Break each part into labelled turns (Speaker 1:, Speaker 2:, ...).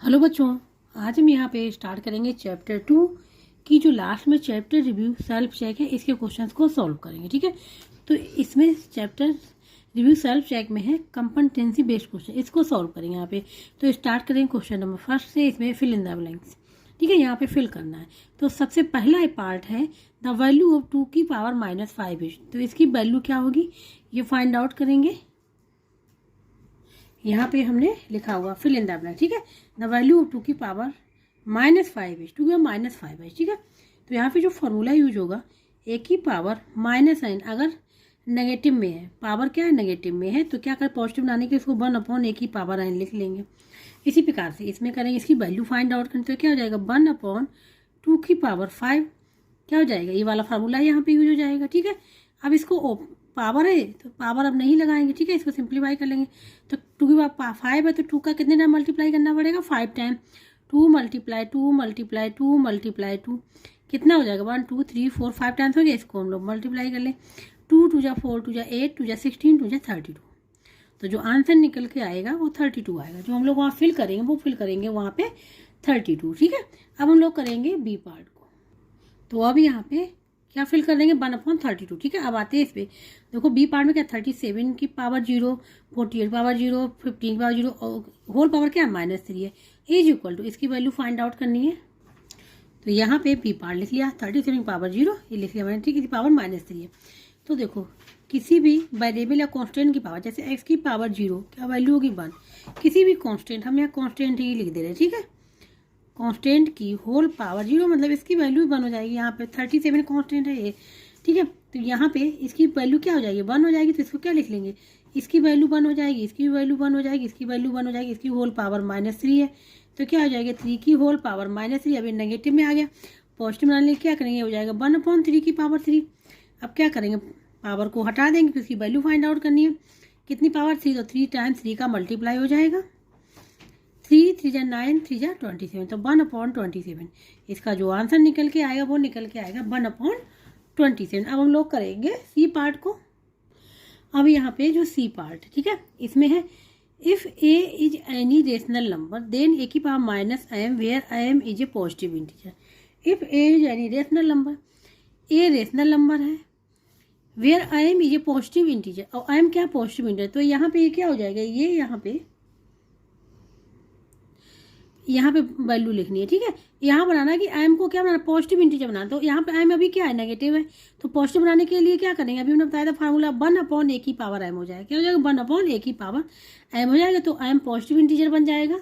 Speaker 1: Hello बच्चों, आज हम यहाँ पे स्टार्ट करेंगे चैप्टर 2 की जो लास्ट में चैप्टर रिव्यू सेल्फ चेक है, इसके क्वेश्चंस को सॉल्व करेंगे। ठीक है, तो इसमें चैप्टर रिव्यू सेल्फ चेक में है कंपटेंसी बेस्ड क्वेश्चन, इसको सॉल्व करेंगे यहाँ पे। तो स्टार्ट करेंगे क्वेश्चन नंबर फर्स्ट से। इसमें फिल इन द ब्लैंक्स, ठीक है, यहाँ पे फिल करना है। तो सबसे पहला पार्ट है द वैल्यू ऑफ 2 की पावर -5 तो इसकी वैल्यू क्या होगी ये फाइंड आउट करेंगे। यहाँ पे हमने लिखा हुआ फिल इन द ब्लैंक, ठीक है। द वैल्यू ऑफ 2 की पावर -5 2 की पावर -5 ठीक है। तो यहाँ पे जो फॉर्मूला यूज होगा ए की पावर -n, अगर नेगेटिव में है, पावर क्या है नेगेटिव में है, तो क्या करें पॉजिटिव बनाने के इसको 1/a की पावर n लिख लेंगे। इसी प्रकार से इसमें करेंगे, इसकी वैल्यू फाइंड आउट करें तो क्या हो जाएगा 1/2 की पावर 5 क्या हो जाएगा, ये वाला फार्मूला यहाँ पे यूज हो जाएगा। ठीक है, अब इसको पावर है तो पावर अब नहीं लगाएंगे, ठीक है, इसको सिंप्लीफाई कर लेंगे। तो 2 की पावर 5 है तो 2 का कितने टाइम मल्टीप्लाई करना पड़ेगा 5 टाइम। 2 × 2 × 2 × 2 कितना हो जाएगा 1 2 3 4 5 टाइम्स हो गया। इसको हम लोग मल्टीप्लाई कर लें, 2 2 जा 4 2 जा 8 2 जा 16 2 जा 32। तो जो आंसर निकल के आएगा वो 32 आएगा। जो हम लोग वहाँ फिल करेंगे वो फिल करेंगे वहाँ पे 32। ठीक है, अब हम लोग करेंगे बी पार्ट को। तो अब यहाँ पे क्या फिल कर देंगे 1/32। ठीक है, अब आते हैं इस पे। देखो बी पार्ट में क्या 37 की पावर 0, 48 की पावर 0, 15 की पावर 0 और होल पावर क्या -3 है, इज इक्वल टू इसकी वैल्यू फाइंड आउट करनी है। तो यहाँ पे बी पार्ट लिख लिया, 37 की पावर 0 ये लिख लिया मैंने, ठीक है, पावर -3 है। तो देखो किसी भी वेरिएबल या कांस्टेंट की पावर, जैसे x की पावर 0 क्या वैल्यू होगी 1, किसी भी कांस्टेंट, हम यहाँ कांस्टेंट ही लिख दे रहे हैं। ठीक है, कांस्टेंट की होल पावर 0 मतलब इसकी वैल्यू 1 हो जाएगी। यहाँ पे 37 कांस्टेंट है ये, ठीक है, तो यहाँ पे इसकी वैल्यू क्या हो जाएगी 1 हो जाएगी। तो इसको क्या लिख लेंगे, इसकी वैल्यू 1 हो जाएगी, इसकी वैल्यू 1 हो जाएगी, इसकी वैल्यू 1 हो जाएगी, इसकी होल पावर -3 है तो क्या हो जाएगा 3 की होल पावर -3। अभी नेगेटिव में आ गया, पॉजिटिव बनाने क्या करेंगे हो जाएगा 1/3 की पावर 3। अब क्या करेंगे पावर को हटा देंगे तो इसकी वैल्यू फाइंड आउट करनी है, कितनी पावर 3, तो 3 टाइम्स 3 का मल्टीप्लाई हो जाएगा, 3 3 जा 9 3 जा 27 तो 1/27। इसका जो आंसर निकल के आएगा वो निकल के आएगा 1/27। अब हम लोग करेंगे सी पार्ट को। अब यहाँ पे जो सी पार्ट, ठीक है, इसमें है if a is any rational number then a की power -m where m is a positive integer. If a is any rational number, a rational number है, where m is a positive integer और m क्या positive integer, तो यहाँ पे ये क्या हो जाएगा, ये यहाँ पे वैल्यू लिखनी है। ठीक है, यहाँ बनाना है कि m को क्या बनाना पॉजिटिव इंटीजर बनाना। तो यहाँ पे m अभी क्या है नेगेटिव है, तो पॉजिटिव बनाने के लिए क्या करेंगे, अभी हमने बताया था फार्मूला 1/a की पावर m हो जाएगा। क्या हो जाएगा 1/a की पावर m हो जाएगा, तो m पॉजिटिव इंटीजर बन जाएगा।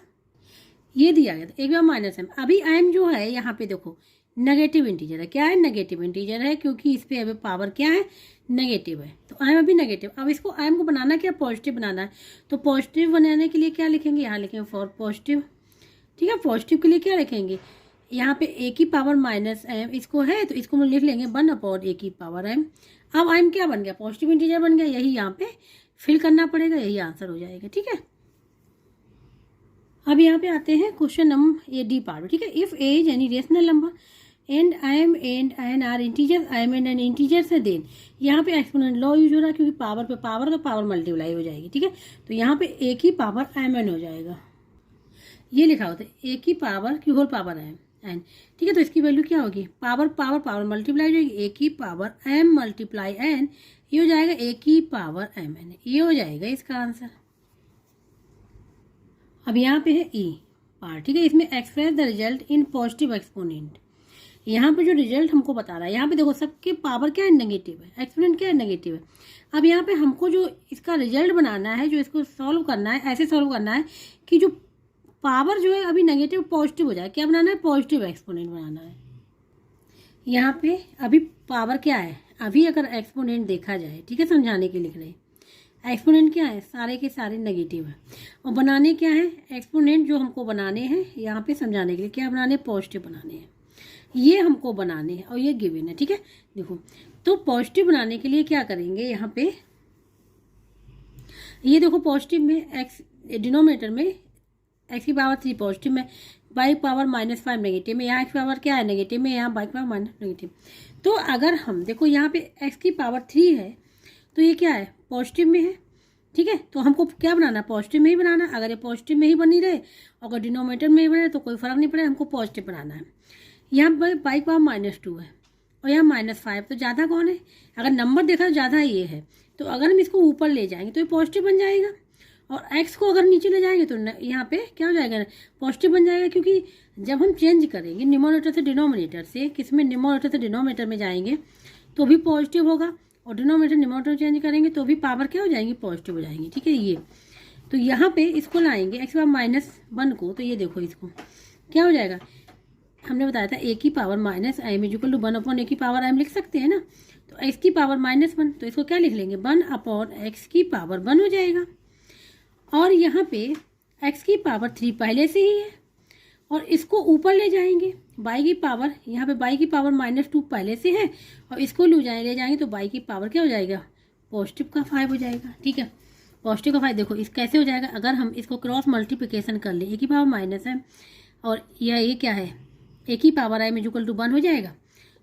Speaker 1: ये दिया गया था एक बार -m। अभी m जो है यहाँ पे देखो नेगेटिव इंटीजर है, क्या है नेगेटिव इंटीजर है, क्योंकि इस पे अभी पावर क्या है नेगेटिव है, तो m अभी नेगेटिव। अब इसको m को बनाना क्या पॉजिटिव बनाना है, तो पॉजिटिव बनाने के लिए क्या लिखेंगे, यहाँ लिखेंगे फॉर पॉजिटिव। ठीक है, पॉजिटिव के लिए क्या लिखेंगे, यहाँ पे a की पावर -m इसको है तो इसको हम लिख लेंगे 1/a की पावर m। अब m क्या बन गया पॉजिटिव इंटीजर बन गया, यही यहाँ पे फिल करना पड़ेगा, यही आंसर हो जाएगा। ठीक है, अब यहाँ पे आते हैं क्वेश्चन नंबर ये डी पार्ट। ठीक है, if a is any rational number and m and n are integer, m and n integers है, देन यहाँ पे एक्सपोनेंट लॉ यूज हो रहा है, क्योंकि पावर पे पावर तो पावर मल्टीप्लाई हो जाएगी। ठीक है, तो यहाँ पे a की पावर mn हो जाएगा, ये लिखा होता है a की पावर की होल पावर है n। ठीक है, तो इसकी वैल्यू क्या होगी पावर पावर पावर मल्टीप्लाई हो जाएगी, a की पावर m मल्टीप्लाई n, ये हो जाएगा a की पावर mn, ये हो जाएगा इसका आंसर। अब यहाँ पे है ई पार्ट। ठीक है, इसमें express the result in positive exponent. यहाँ पे जो रिजल्ट हमको बता रहा है, यहाँ पे देखो सबके पावर क्या है नेगेटिव है, एक्सपोनेंट क्या है नेगेटिव है। अब यहाँ पे हमको जो इसका रिजल्ट बनाना है, जो इसको सॉल्व करना है, ऐसे सॉल्व करना है कि जो पावर जो है अभी नेगेटिव पॉजिटिव हो जाए। क्या बनाना है पॉजिटिव एक्सपोनेंट बनाना है। यहाँ पे अभी पावर क्या है, अभी अगर एक्सपोनेंट देखा जाए, ठीक है, समझाने के लिख रहे एक्सपोनेंट क्या है सारे के सारे नेगेटिव है, और बनाने क्या है एक्सपोनेंट जो हमको बनाने हैं यहाँ पे समझाने के लिए क्या बनाने पॉजिटिव बनाने हैं, ये हमको बनाने हैं और ये गिवन है। ठीक है, देखो तो पॉजिटिव बनाने के लिए क्या करेंगे, यहाँ पे ये देखो पॉजिटिव में एक्स डिनोमिनेटर में x की पावर 3 पॉजिटिव में, y पावर -5 नेगेटिव में, यहाँ x पावर क्या है नेगेटिव में, यहाँ y पावर माइनस नेगेटिव। तो अगर हम देखो यहाँ पे x की पावर 3 है तो ये क्या है पॉजिटिव में है, ठीक है। तो हमको क्या बनाना है, पॉजिटिव में ही बनाना है। अगर ये पॉजिटिव में ही बनी रहे, अगर डिनोमिनेटर में ही बने तो कोई फर्क नहीं पड़ेगा, हमको पॉजिटिव बनाना है। यहाँ पर बाई पावर -2 है और यहाँ -5, तो ज़्यादा कौन है, अगर नंबर देखा तो ज़्यादा ये है। तो अगर हम इसको ऊपर ले जाएंगे तो ये पॉजिटिव बन जाएगा, और x को अगर नीचे ले जाएंगे तो यहाँ पे क्या हो जाएगा, पॉजिटिव बन जाएगा। क्योंकि जब हम चेंज करेंगे न्यूमरेटर से डिनोमिनेटर से, किसमें, न्यूमरेटर से डिनोमिनेटर में जाएंगे तो भी पॉजिटिव होगा, और डिनोमिनेटर न्यूमरेटर चेंज करेंगे तो भी पावर क्या हो जाएंगी, पॉजिटिव हो जाएंगी। ठीक है, ये तो यहाँ पे इसको लाएंगे x पावर -1 को, तो ये देखो इसको क्या हो जाएगा, हमने बताया था a की power -m equal to 1/a की पावर m लिख सकते हैं ना। तो x की पावर -1, तो इसको क्या लिख लेंगे, 1/x की पावर 1 हो जाएगा। और यहाँ पे x की पावर 3 पहले से ही है, और इसको ऊपर ले जाएंगे y की पावर, यहाँ पे y की पावर -2 पहले से है, और इसको ले जाएंगे तो y की पावर क्या हो जाएगा, पॉजिटिव का 5 हो जाएगा। ठीक है, पॉजिटिव का 5। देखो इस कैसे हो जाएगा, अगर हम इसको क्रॉस मल्टीप्लिकेशन कर ले, a की पावर -m और ये क्या है, a की पावर m इक्वल टू 1 हो जाएगा।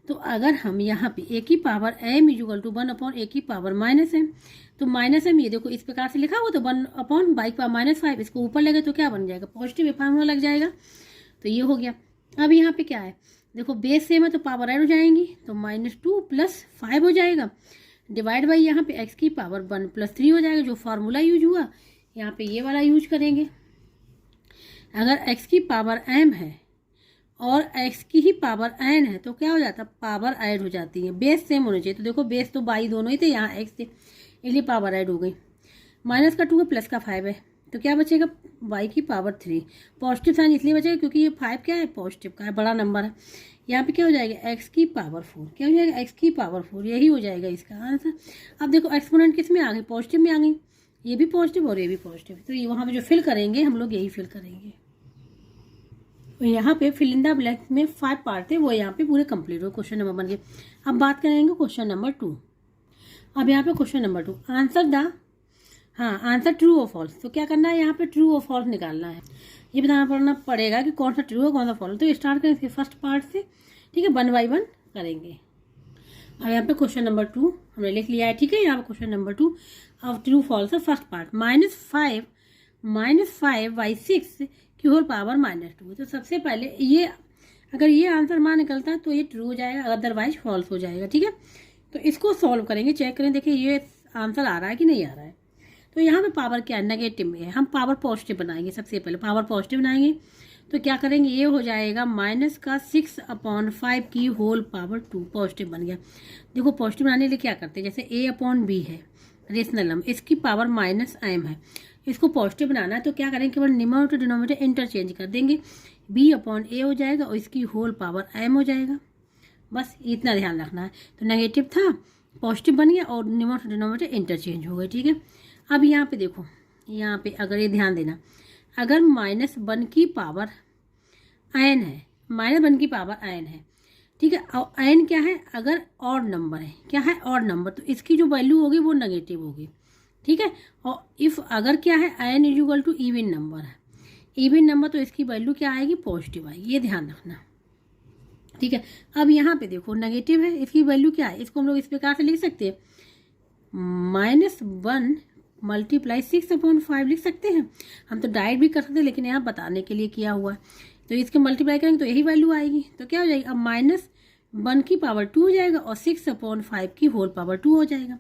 Speaker 1: तो अगर हम यहाँ पे a की power m equal to 1/a की पावर -m, तो -m ये देखो इस प्रकार से लिखा हुआ, तो 1/y की पावर -5, इसको ऊपर लगे तो क्या बन जाएगा, पॉजिटिव फार्मूला लग जाएगा। तो ये हो गया। अब यहाँ पे क्या है, देखो बेस सेम है तो पावर ऐड हो जाएंगी, तो -2 + 5 हो जाएगा, डिवाइड बाई यहाँ पे x की पावर 1 + 3 हो जाएगा। जो फार्मूला यूज हुआ यहाँ पे ये वाला यूज करेंगे। अगर x की पावर m है और x की ही पावर n है तो क्या हो जाता है, पावर ऐड हो जाती है, बेस सेम होने चाहिए। तो देखो बेस तो बाई दोनों ही थे, यहाँ x थे, इसलिए पावर ऐड हो गई। -2 है, +5 है, तो क्या बचेगा, y की पावर 3। पॉजिटिव साइन इसलिए बचेगा क्योंकि ये 5 क्या है, पॉजिटिव का है, बड़ा नंबर है। यहाँ पे क्या हो जाएगा, x की पावर 4, क्या हो जाएगा, x की पावर 4, यही हो जाएगा इसका आंसर। अब देखो एक्सपोनेंट किस में आ गई, पॉजिटिव में आ गई, ये भी पॉजिटिव और ये भी पॉजिटिव, तो ये वहाँ पे जो फिल करेंगे हम लोग यही फिल करेंगे। तो यहाँ पे फिल इन द ब्लैंक में 5 पार्ट थे, वो यहाँ पे पूरे कंप्लीट हो, क्वेश्चन नंबर 1 के। अब बात करेंगे क्वेश्चन नंबर 2। अब यहाँ पे क्वेश्चन नंबर 2, आंसर ट्रू और फॉल्स। तो क्या करना है, यहाँ पे ट्रू और फॉल्स निकालना है, ये बताना पड़ेगा कि कौन सा ट्रू है कौन सा फॉल्स। तो स्टार्ट करें इसके फर्स्ट पार्ट से, ठीक है, 1 बाई 1 करेंगे। अब यहाँ पे क्वेश्चन नंबर 2 हमने लिख लिया है, ठीक है। यहाँ पे क्वेश्चन नंबर 2, अब ट्रू फॉल्स है। फर्स्ट पार्ट, -5/6 की होल पावर -2। तो सबसे पहले ये, अगर ये आंसर मान निकलता है तो ये ट्रू हो जाएगा, अदरवाइज फॉल्स हो जाएगा। ठीक है, तो इसको सॉल्व करेंगे, चेक करें, देखिए ये आंसर आ रहा है कि नहीं आ रहा है। तो यहाँ पे पावर क्या है, नेगेटिव में है, हम पावर पॉजिटिव बनाएंगे। सबसे पहले पावर पॉजिटिव बनाएंगे तो क्या करेंगे, ये हो जाएगा -6/5 की होल पावर 2, पॉजिटिव बन गया। देखो पॉजिटिव बनाने के लिए क्या करते हैं, जैसे a/b है रेशनल नंबर, इसकी पावर -m है, इसको पॉजिटिव बनाना है तो क्या करेंगे, केवल न्यूमरेटर डिनोमिनेटर इंटरचेंज कर देंगे, b/a हो जाएगा और इसकी होल पावर m हो जाएगा। बस इतना ध्यान रखना है। तो नेगेटिव था, पॉजिटिव बन गया और न्यूमरेटर डिनोमिनेटर इंटरचेंज हो गए। ठीक है, अब यहाँ पे देखो, यहाँ पे अगर ये ध्यान देना, अगर -1 की पावर n है, -1 की पावर n है, ठीक है, और n क्या है, अगर ऑड नंबर है, क्या है, ऑड नंबर, तो इसकी जो वैल्यू होगी वो नेगेटिव होगी। ठीक है, और इफ अगर क्या है, n equal to even number है, इवन नंबर, तो इसकी वैल्यू क्या आएगी, पॉजिटिव आएगी, ये ध्यान रखना। ठीक है, अब यहाँ पे देखो नेगेटिव है, इसकी वैल्यू क्या है, इसको हम लोग इस प्रकार से लिख सकते हैं, -1 × 6/5 लिख सकते हैं। हम तो डायरेक्ट भी कर सकते हैं, लेकिन यहाँ बताने के लिए किया हुआ है। तो इसके मल्टीप्लाई करेंगे तो यही वैल्यू आएगी, तो क्या हो जाएगी, अब -1 की पावर 2 हो जाएगा और 6/5 की होल पावर 2 हो जाएगा।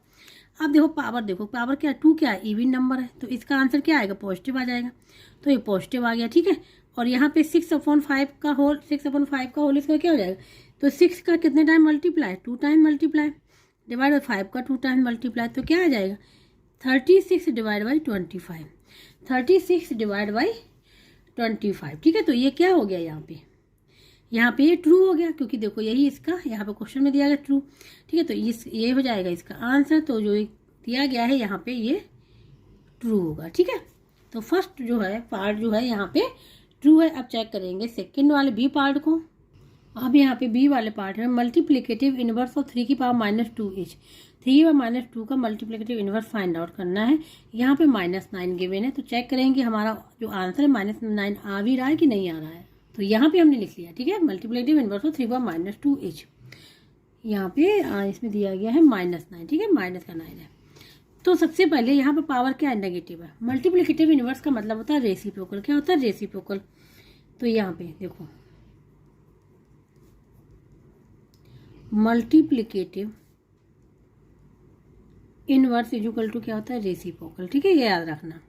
Speaker 1: अब देखो पावर क्या है, 2 क्या है, इवन नंबर है, तो इसका आंसर क्या आएगा, पॉजिटिव आ जाएगा। तो ये पॉजिटिव आ गया। ठीक है, और यहाँ पे 6/5 का होल इसका क्या हो जाएगा, तो 6 का कितने time multiply, 2 time multiply, divide by 5 का 2 टाइम मल्टीप्लाई, तो क्या आ जाएगा, 36 डिवाइड बाई 25, 36 डिवाइड बाई 25। ठीक है, तो ये क्या हो गया, यहाँ पे ये ट्रू हो गया, क्योंकि देखो यही इसका यहाँ पे क्वेश्चन में दिया गया ट्रू। ठीक है, तो ये हो जाएगा इसका आंसर, तो जो दिया गया है यहाँ पे ये ट्रू होगा। ठीक है, तो फर्स्ट जो है पार्ट जो है यहाँ पे ट्रू है। अब चेक करेंगे सेकंड वाले बी पार्ट को। अब यहाँ पे बी वाले पार्ट में मल्टीप्लिकेटिव इनवर्स ऑफ 3 की पावर -2 इच, 3 और -2 का मल्टीप्लिकेटिव इनवर्स फाइंड आउट करना है। यहाँ पे -9 गिवन है, तो चेक करेंगे हमारा जो आंसर है -9 आ भी रहा है कि नहीं आ रहा है। तो यहाँ पे हमने लिख लिया, ठीक है, मल्टीप्लिकेटिव इनवर्स ऑफ 3 की पावर -2 इच, यहाँ पे इसमें दिया गया है -9, ठीक है, माइनस का 9 है। तो सबसे पहले यहाँ पर पावर क्या है, नेगेटिव है। मल्टीप्लिकेटिव इनवर्स का मतलब होता है रेसिप्रोकल। क्या होता है, रेसिप्रोकल। तो यहाँ पे देखो मल्टीप्लिकेटिव इनवर्स इक्वल टू क्या होता है, रेसिप्रोकल। ठीक है, ये याद रखना,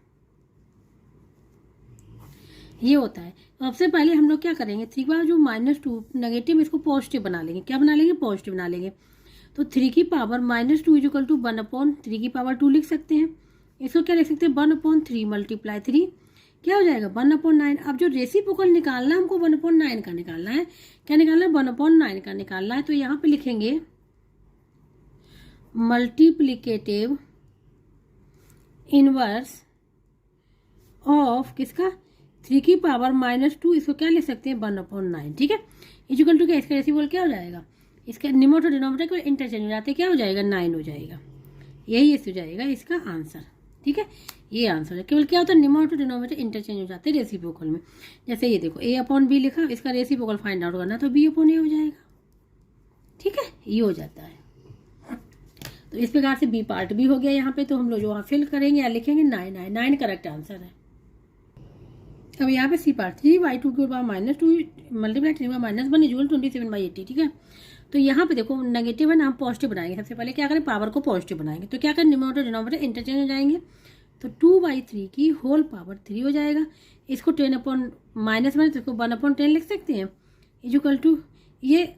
Speaker 1: ये होता है। तो सबसे पहले हम लोग क्या करेंगे, 3 बार जो -2 नेगेटिव, इसको पॉजिटिव बना लेंगे। क्या बना लेंगे, पॉजिटिव बना लेंगे। तो 3 की पावर -2 इक्वल टू 1/3 की पावर 2 लिख सकते हैं। इसको क्या लिख सकते हैं, 1/3 मल्टीप्लाई 3 क्या हो जाएगा, 1/9। अब जो रेसिप्रोकल निकालना है हमको 1/9 का निकालना है। क्या निकालना है, 1/9 का निकालना है। तो यहाँ पे लिखेंगे मल्टीप्लिकेटिव इनवर्स ऑफ किसका, 3 की पावर -2, इसको क्या लिख सकते हैं, 1/9। ठीक है, इक्वल टू क्या, इसका रेसिप्रोकल क्या हो जाएगा, इसका न्यूमरेटर डिनोमिनेटर को इंटरचेंज हो जाते हैं, क्या हो जाएगा, 9 हो जाएगा। यही हो जाएगा इसका आंसर। ठीक है, ये आंसर है। केवल क्या होता है, न्यूमरेटर डिनोमिनेटर इंटरचेंज हो जाते हैं रेसिप्रोकल में। जैसे ये देखो A/B लिखा, इसका रेसिप्रोकल फाइंड आउट करना तो B/A हो जाएगा। ठीक है, ये हो जाता है। तो इस प्रकार से बी पार्ट भी हो गया यहाँ पे। तो हम लोग जो वहाँ फिल करेंगे या लिखेंगे 9 करेक्ट आंसर है। अब यहाँ पे सी पार्ट 3/2 की पावर -2 मल्टीप्लाई 3/-1 इक्वल 27/80। ठीक है, तो यहाँ पे देखो नेगेटिव है ना, हम पॉजिटिव बनाएंगे। सबसे पहले क्या करें, पावर को पॉजिटिव बनाएंगे। तो क्या करें, न्यूमरेटर डिनोमिनेटर इंटरचेंज हो जाएंगे। तो 2/3 की होल पावर 3 हो जाएगा। इसको 10/-1 तो इसको 1/10 लिख सकते हैं। इक्वल टू ये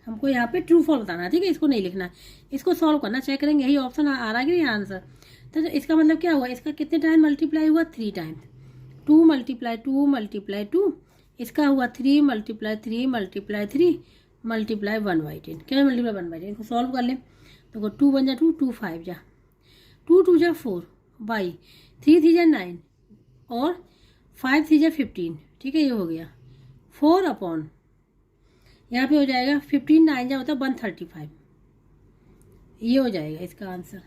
Speaker 1: हमको यहाँ पे ट्रू फॉल्स बताना है। ठीक है, इसको नहीं लिखना है, इसको सॉल्व करना, चेक करेंगे यही ऑप्शन आ रहा है कि नहीं आंसर। तो इसका मतलब क्या हुआ, इसका कितने टाइम मल्टीप्लाई हुआ, 3 टाइम। 2 × 2 × 2, इसका हुआ 3 × 3 × 3 मल्टीप्लाई 1/10। क्या मल्टीप्लाई 1/10, इसको सॉल्व कर लें। तो 2 1 जा 2, 2 5 जा 2 2 जा 4 बाई 3 3 जा 9 और 5 3 जा 15। ठीक है, ये हो गया 4/, यहाँ पे हो जाएगा 15 9 जा होता है 135। ये हो जाएगा इसका आंसर।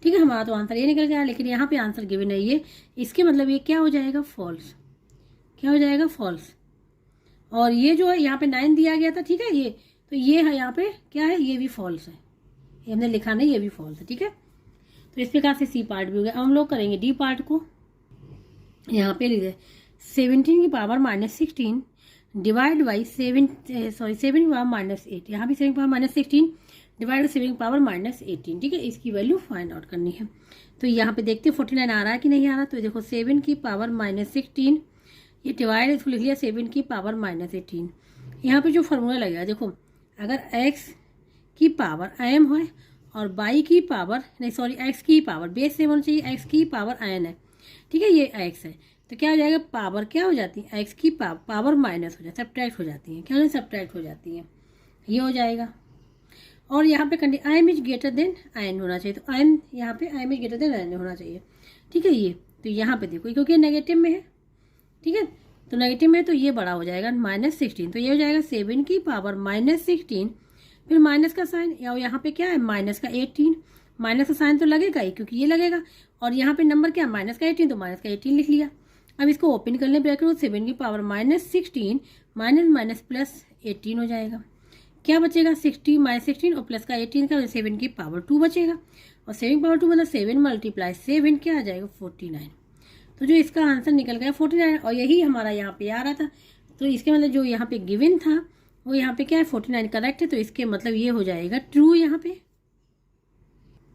Speaker 1: ठीक है, हमारा तो आंसर ये निकल गया, लेकिन यहाँ पे आंसर गिवन है ये, इसके मतलब ये क्या हो जाएगा, फॉल्स। क्या हो जाएगा, फॉल्स। और ये जो है यहाँ पे 9 दिया गया था। ठीक है, ये तो ये है यहाँ पे क्या है, ये भी फॉल्स है। ये हमने लिखा नहीं, ये भी फॉल्स है। ठीक है, तो इस प्रकार से सी पार्ट भी हो गया। हम लोग करेंगे डी पार्ट को। यहाँ पे लिखे 17 की पावर -16 डिवाइड बाई 7 की पावर -8। यहाँ भी 7 की पावर -16 डिवाइड बाई 7 की पावर -18। ठीक है, इसकी वैल्यू फाइंड आउट करनी है। तो यहाँ पे देखते हैं 49 आ रहा है कि नहीं आ रहा। तो देखो 7 की पावर -16, ये डिवाइड इसको लिख लिया 7 की पावर -18। यहाँ पे जो फॉर्मूला लगेगा, देखो अगर x की पावर m है और y की पावर नहीं सॉरी x की पावर बेस से होना चाहिए, x की पावर n है। ठीक है, ये x है तो क्या हो जाएगा, पावर क्या हो जाती है, x की पावर माइनस हो जाती है, सब्ट्रैक्ट हो जाती है। क्या हो सब्ट्रैक्ट हो जाती है, ये हो जाएगा। और यहाँ पे condition m is greater than n होना चाहिए। तो m यहाँ पे m is greater than n होना चाहिए। ठीक है, ये तो यहाँ पे देखो क्योंकि नेगेटिव में है। ठीक है, तो नेगेटिव में तो ये बड़ा हो जाएगा -16। तो ये हो जाएगा 7 की पावर -16 फिर माइनस का साइन, या यहाँ पे क्या है माइनस का 18। माइनस का साइन तो लगेगा ही क्योंकि ये लगेगा, और यहाँ पे नंबर क्या माइनस का 18, तो माइनस का 18 लिख लिया। अब इसको ओपन कर लें ब्रैकेट, 7 की पावर -16 माइनस प्लस 18 हो जाएगा। क्या बचेगा, 60 -16 और प्लस का 18 का 7 की पावर 2 बचेगा। और 7 की पावर 2 मतलब 7 × 7 क्या आ जाएगा, 49। तो जो इसका आंसर निकल गया 49, और यही हमारा यहाँ पे आ रहा था। तो इसके मतलब जो यहाँ पे गिवन था वो यहाँ पे क्या है 49 करेक्ट है। तो इसके मतलब ये हो जाएगा ट्रू यहाँ पे।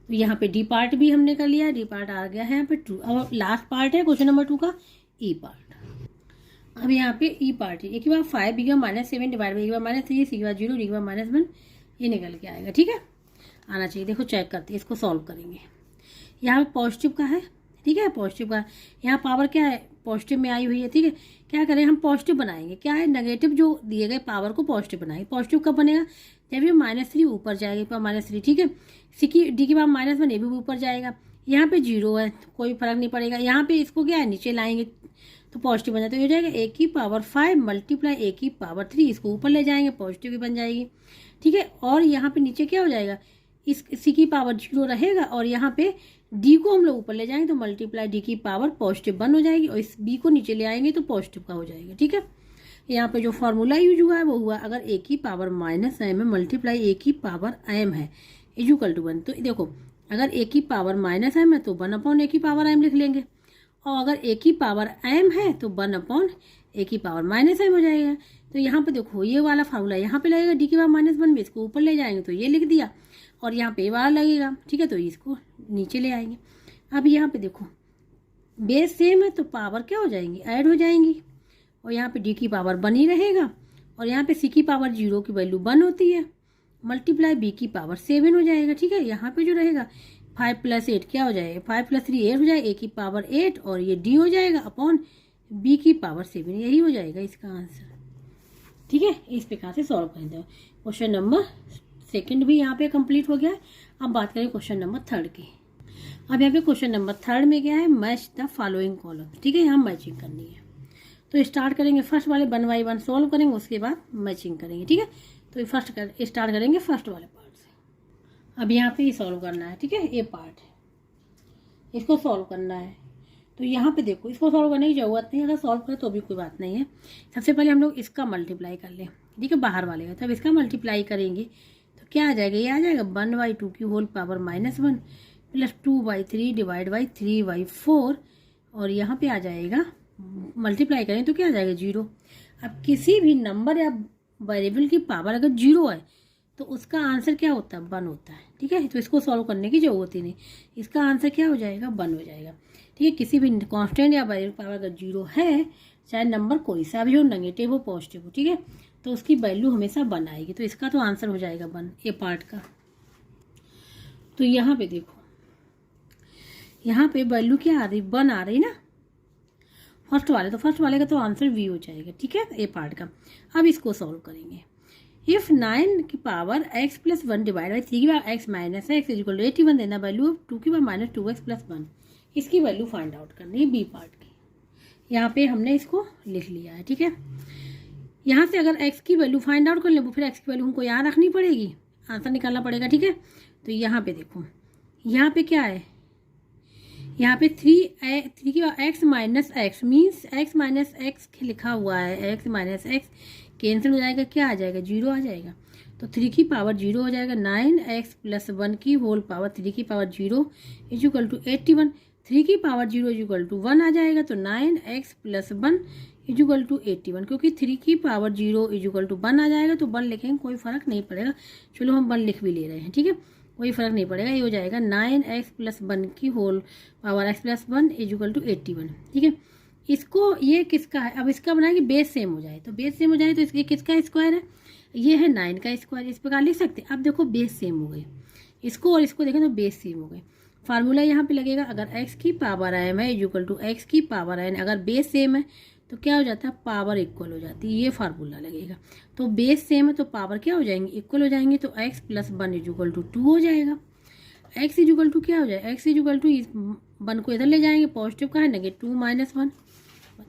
Speaker 1: तो यहाँ पे डी पार्ट भी हमने कर लिया, डी पार्ट आ गया है यहाँ पे ट्रू। अब लास्ट पार्ट है क्वेश्चन नंबर 2 का ई पार्ट। अब यहाँ पे ई पार्ट है, एक बार 5 B -7 divide by -3 C 0 D 1 ये निकल के आएगा। ठीक है, आना चाहिए। देखो चेक करते हैं, इसको सॉल्व करेंगे। यहाँ पे पॉजिटिव का है। ठीक है, पॉजिटिव का यहाँ पावर क्या है, पॉजिटिव में आई हुई है। ठीक है, क्या करें हम पॉजिटिव बनाएंगे, क्या है नेगेटिव जो दिए गए पावर को पॉजिटिव बनाएंगे। पॉजिटिव कब बनेगा, जब ये -3 ऊपर जाएगी, -3। ठीक है, सी की डी की पावर -1 ये भी ऊपर जाएगा। यहाँ पे 0 है, कोई फर्क नहीं पड़ेगा। यहाँ पे इसको क्या है नीचे लाएंगे तो पॉजिटिव बन जाता है। तो हो जाएगा a की पावर 5 मल्टीप्लाई a की पावर 3, इसको ऊपर ले जाएंगे पॉजिटिव भी बन जाएगी। ठीक है, और यहाँ पे नीचे क्या हो जाएगा, इस सी की पावर 0 रहेगा, और यहाँ पे डी को हम लोग ऊपर ले जाएंगे तो मल्टीप्लाई डी की पावर पॉजिटिव 1 हो जाएगी, और इस बी को नीचे ले आएंगे तो पॉजिटिव का हो जाएगा। ठीक है, यहाँ पे जो फॉर्मूला यूज हुआ है वो हुआ, अगर a की पावर -m है मल्टीप्लाई a की पावर m है इक्वल टू 1। तो देखो अगर ए की पावर माइनस एम है तो 1 अपॉन ए की पावर एम लिख लेंगे, और अगर ए की पावर एम है तो 1 अपॉन ए की पावर माइनस एम हो जाएगा। तो यहाँ पे देखो ये वाला फार्मूला यहाँ पे लगेगा, डी की पावर -1 में इसको ऊपर ले जाएंगे तो ये लिख दिया, और यहाँ पे ये वाला लगेगा, ठीक है, तो इसको नीचे ले आएंगे। अब यहाँ पे देखो बेस सेम है तो पावर क्या हो जाएंगी, ऐड हो जाएंगी, और यहाँ पे डी की पावर 1 ही रहेगा, और यहाँ पे सी की पावर 0 की वैल्यू 1 होती है, मल्टीप्लाई बी की पावर 7 हो जाएगा, ठीक है। यहाँ पे जो रहेगा 5 + 8 क्या हो जाएगा, 5 + 3 8 हो जाएगा, ए की पावर 8 और ये डी हो जाएगा अपॉन बी की पावर 7, यही हो जाएगा इसका आंसर, ठीक है। इस प्रकार से सॉल्व करेंगे। क्वेश्चन नंबर 2 भी यहाँ पे कंप्लीट हो गया है। अब बात करें क्वेश्चन नंबर 3 की। अब यहाँ पे क्वेश्चन नंबर 3 में क्या है, मैच द फॉलोइंग कॉलम, ठीक है, यहाँ मैचिंग करनी है। तो स्टार्ट करेंगे फर्स्ट वाले 1 बाई 1 सॉल्व करेंगे, उसके बाद मैचिंग करेंगे, ठीक है। तो स्टार्ट करेंगे फर्स्ट वाले पार्ट से। अब यहाँ पे ये सॉल्व करना है, ठीक है, ये पार्ट है, इसको सॉल्व करना है। तो यहाँ पे देखो इसको सॉल्व करने की जरूरत नहीं, अगर सॉल्व करें तो भी कोई बात नहीं है। सबसे पहले हम लोग इसका मल्टीप्लाई कर लें, ठीक है, बाहर वाले का। तब इसका मल्टीप्लाई करेंगे तो क्या आ जाएगा, ये आ जाएगा 1/2 की whole power -1 plus 2/3 divide by 3/4, और यहाँ पे आ जाएगा मल्टीप्लाई करें तो क्या आ जाएगा 0। अब किसी भी नंबर या वेरिएबल की पावर अगर 0 है तो उसका आंसर क्या होता है, 1 होता है, ठीक है। तो इसको सॉल्व करने की जरूरत ही नहीं, इसका आंसर क्या हो जाएगा, 1 हो जाएगा, ठीक है। किसी भी कांस्टेंट या वेरिएबल पावर अगर 0 है, चाहे नंबर कोई सा भी हो, नेगेटिव हो पॉजिटिव हो, ठीक है, तो उसकी वैल्यू हमेशा 1 आएगी। तो इसका तो आंसर हो जाएगा 1, ए पार्ट का। तो यहाँ पे देखो, यहाँ पे वैल्यू क्या आ रही, 1 आ रही ना फर्स्ट वाले, तो फर्स्ट वाले का तो आंसर वी हो जाएगा, ठीक है, ए पार्ट का। अब इसको सॉल्व करेंगे। इफ 9 की पावर x + 1 डिवाइड बाई 3 की power x - x is equal to 81 देना वैल्यू ऑफ 2 की पावर -2x + 1, इसकी वैल्यू फाइंड आउट करनी है बी पार्ट की। यहाँ पे हमने इसको लिख लिया है, ठीक है। यहाँ से अगर x की वैल्यू फाइंड आउट कर ले, फिर x की वैल्यू हमको यहाँ रखनी पड़ेगी, आंसर निकालना पड़ेगा, ठीक है। तो यहाँ पे देखो, यहाँ पे क्या है, यहाँ पे 3 की x - x means x - x लिखा हुआ है, x - x कैंसिल हो जाएगा, क्या आ जाएगा, 0 आ जाएगा। तो 3 की पावर 0 हो जाएगा, 9x + 1 की होल पावर 3 की पावर 0 इज इक्वल टू 81, 3 की पावर 0 इज इक्वल टू 1 आ जाएगा। तो 9x + 1 इज इक्वल टू 81, क्योंकि 3 की पावर 0 इज इक्वल टू 1 आ जाएगा, तो 1 लिखेंगे, कोई फर्क नहीं पड़ेगा। चलो हम 1 लिख भी ले रहे हैं, ठीक है, कोई फर्क नहीं पड़ेगा। ये हो जाएगा 9x + 1 की whole power x + 1 is equal to 81, ठीक है। इसको ये किसका है, अब इसका बनाएंगे बेस सेम हो जाए, तो बेस सेम हो जाए तो इसके किसका स्क्वायर है, ये है 9 का स्क्वायर, इस प्रकार लिख सकते हैं। अब देखो बेस सेम हो गए, इसको और इसको देखें तो बेस सेम हो गए। फार्मूला यहाँ पे लगेगा, अगर x की पावर m है इज इक्वल टू x की पावर n, अगर बेस सेम है तो क्या हो जाता है, पावर इक्वल हो जाती है, ये फार्मूला लगेगा। तो बेस सेम है तो पावर क्या हो जाएंगे, इक्वल हो जाएंगे। तो x + 1 इज इक्वल टू 2 हो जाएगा। x इज इक्वल टू क्या हो जाएगा, x इज इक्वल टू 1 को इधर ले जाएंगे, पॉजिटिव का है, नेगेटिव 2 - 1,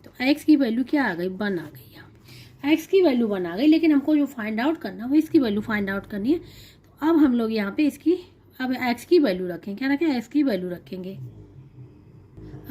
Speaker 1: तो x की वैल्यू क्या आ गई, 1 आ गई। यहाँ x की वैल्यू 1 आ गई, लेकिन हमको जो फाइंड आउट करना है वो इसकी वैल्यू फाइंड आउट करनी है। तो अब हम लोग यहाँ पे इसकी अब x की वैल्यू रखें, क्या रखें, x की वैल्यू रखेंगे।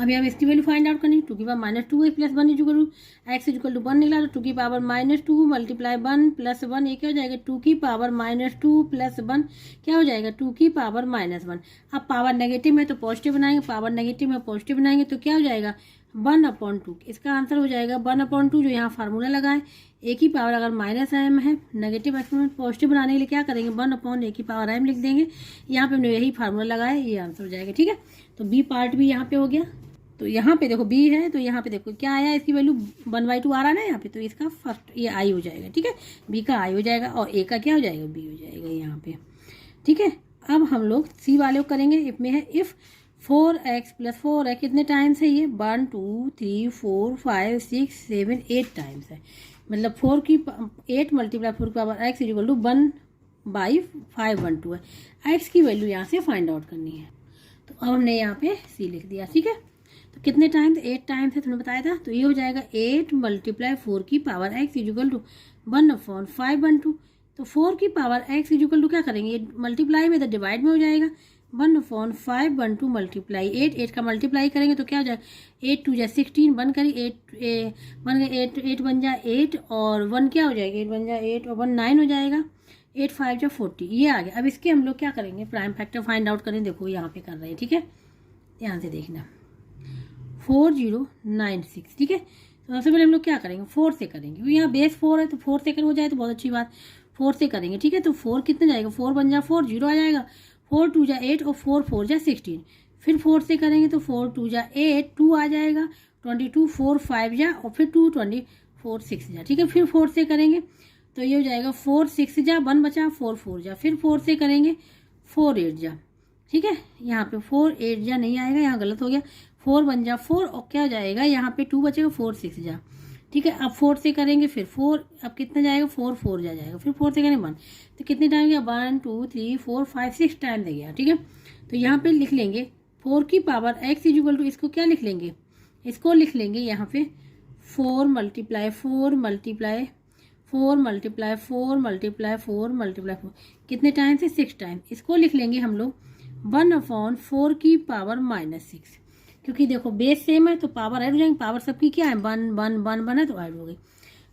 Speaker 1: अब यहाँ इसकी वैल्यू फाइंड आउट करनी, 2 की power -2x + 1 is equal to x is equal to 1 निकला, तो 2 की पावर -2 मल्टीप्लाई 1 + 1, ये क्या हो जाएगा, 2 की पावर -2 + 1 क्या हो जाएगा, 2 की पावर -1। अब पावर नेगेटिव में तो पॉजिटिव बनाएंगे, पावर नेगेटिव में पॉजिटिव बनाएंगे तो क्या हो जाएगा, 1/2। इसका आंसर हो जाएगा 1/2, जो यहाँ फार्मूला लगाए, ए की पावर अगर -m है, नेगेटिव एक्सपोनेंट पॉजिटिव बनाने के लिए क्या करेंगे, 1/a की पावर m लिख देंगे। यहाँ पे हमने यही फार्मूला लगाया, ये आंसर हो जाएगा, ठीक है। तो बी पार्ट भी यहाँ पे हो गया। तो यहाँ पे देखो बी है, तो यहाँ पे देखो क्या आया, इसकी वैल्यू 1/2 आ रहा है ना यहाँ पे, तो इसका फर्स्ट ये आई हो जाएगा, ठीक है, बी का आई हो जाएगा, और ए का क्या हो जाएगा, बी हो जाएगा यहाँ पे, ठीक है। अब हम लोग सी वाले को करेंगे। इफ में है इफ 4x + 4 है, कितने टाइम्स है ये, 1 2 3 4 5 6 7 8 टाइम्स है, मतलब 8 × 4 की power x is equal to 1/512 है। x की वैल्यू यहाँ से फाइंड आउट करनी है, तो अब हमने यहाँ पे c लिख दिया, ठीक है। तो कितने टाइम्स, 8 टाइम्स है, तुमने बताया था, तो ये हो जाएगा 8 × 4 की power x is equal to 1/512। तो 4 की power x is equal to क्या करेंगे, ये मल्टीप्लाई में तो डिवाइड में हो जाएगा, 1/512 मल्टीप्लाई 8 का मल्टीप्लाई करेंगे तो क्या हो जाएगा, 8 2 = 16, 1 करी 8 बन जाए 8 और 1 क्या हो जाएगा, 8 बन जाए 8 और 1 9 हो जाएगा, 8 5 जा 40, ये आ गया। अब इसके हम लोग क्या करेंगे, प्राइम फैक्टर फाइंड आउट करें। देखो यहाँ पे कर रहे हैं, ठीक है, ध्यान से देखना। 4096, ठीक है। तो सबसे पहले हम लोग क्या करेंगे, 4 से करेंगे, क्योंकि यहाँ बेस 4 है तो 4 से अगर हो जाए तो बहुत अच्छी बात, 4 से करेंगे, ठीक है। तो 4 कितना जाएगा, 4 बन जा 4, 0 आ जाएगा, 4 2 जा 8 और 4 4 जा 16। फिर 4 से करेंगे तो 4 2 जा 8, 2 आ जाएगा, 22 4 5 जा और फिर 2 24 6 जा, ठीक है। फिर 4 से करेंगे तो ये हो जाएगा 4 6 जा, 1 बचा, 4 4 जा, फिर 4 से करेंगे 4 8 जा, ठीक है। यहाँ पे 4 8 जा नहीं आएगा, यहाँ गलत हो गया, 4 1 जा 4 और क्या हो जाएगा, यहाँ पे 2 बचेगा, 4 6 जा, ठीक है। अब 4 से करेंगे फिर 4, अब कितना जाएगा, 4 4 जा जाएगा, फिर 4 से करेंगे 1, तो कितने टाइम गया, 1 2 3 4 5 6 टाइम दे गया, ठीक है। तो यहाँ पे लिख लेंगे 4 की पावर x इक्वल टू, इसको क्या लिख लेंगे, इसको लिख लेंगे यहाँ पे 4 multiply 4 multiply 4 multiply 4 multiply 4 multiply 4, कितने टाइम से, 6 टाइम। इसको लिख लेंगे हम लोग 1/4 की पावर -6, क्योंकि देखो बेस सेम है तो पावर ऐड हो जाएंगे, पावर सबकी क्या है, 1 1 1 1 है तो ऐड हो गई।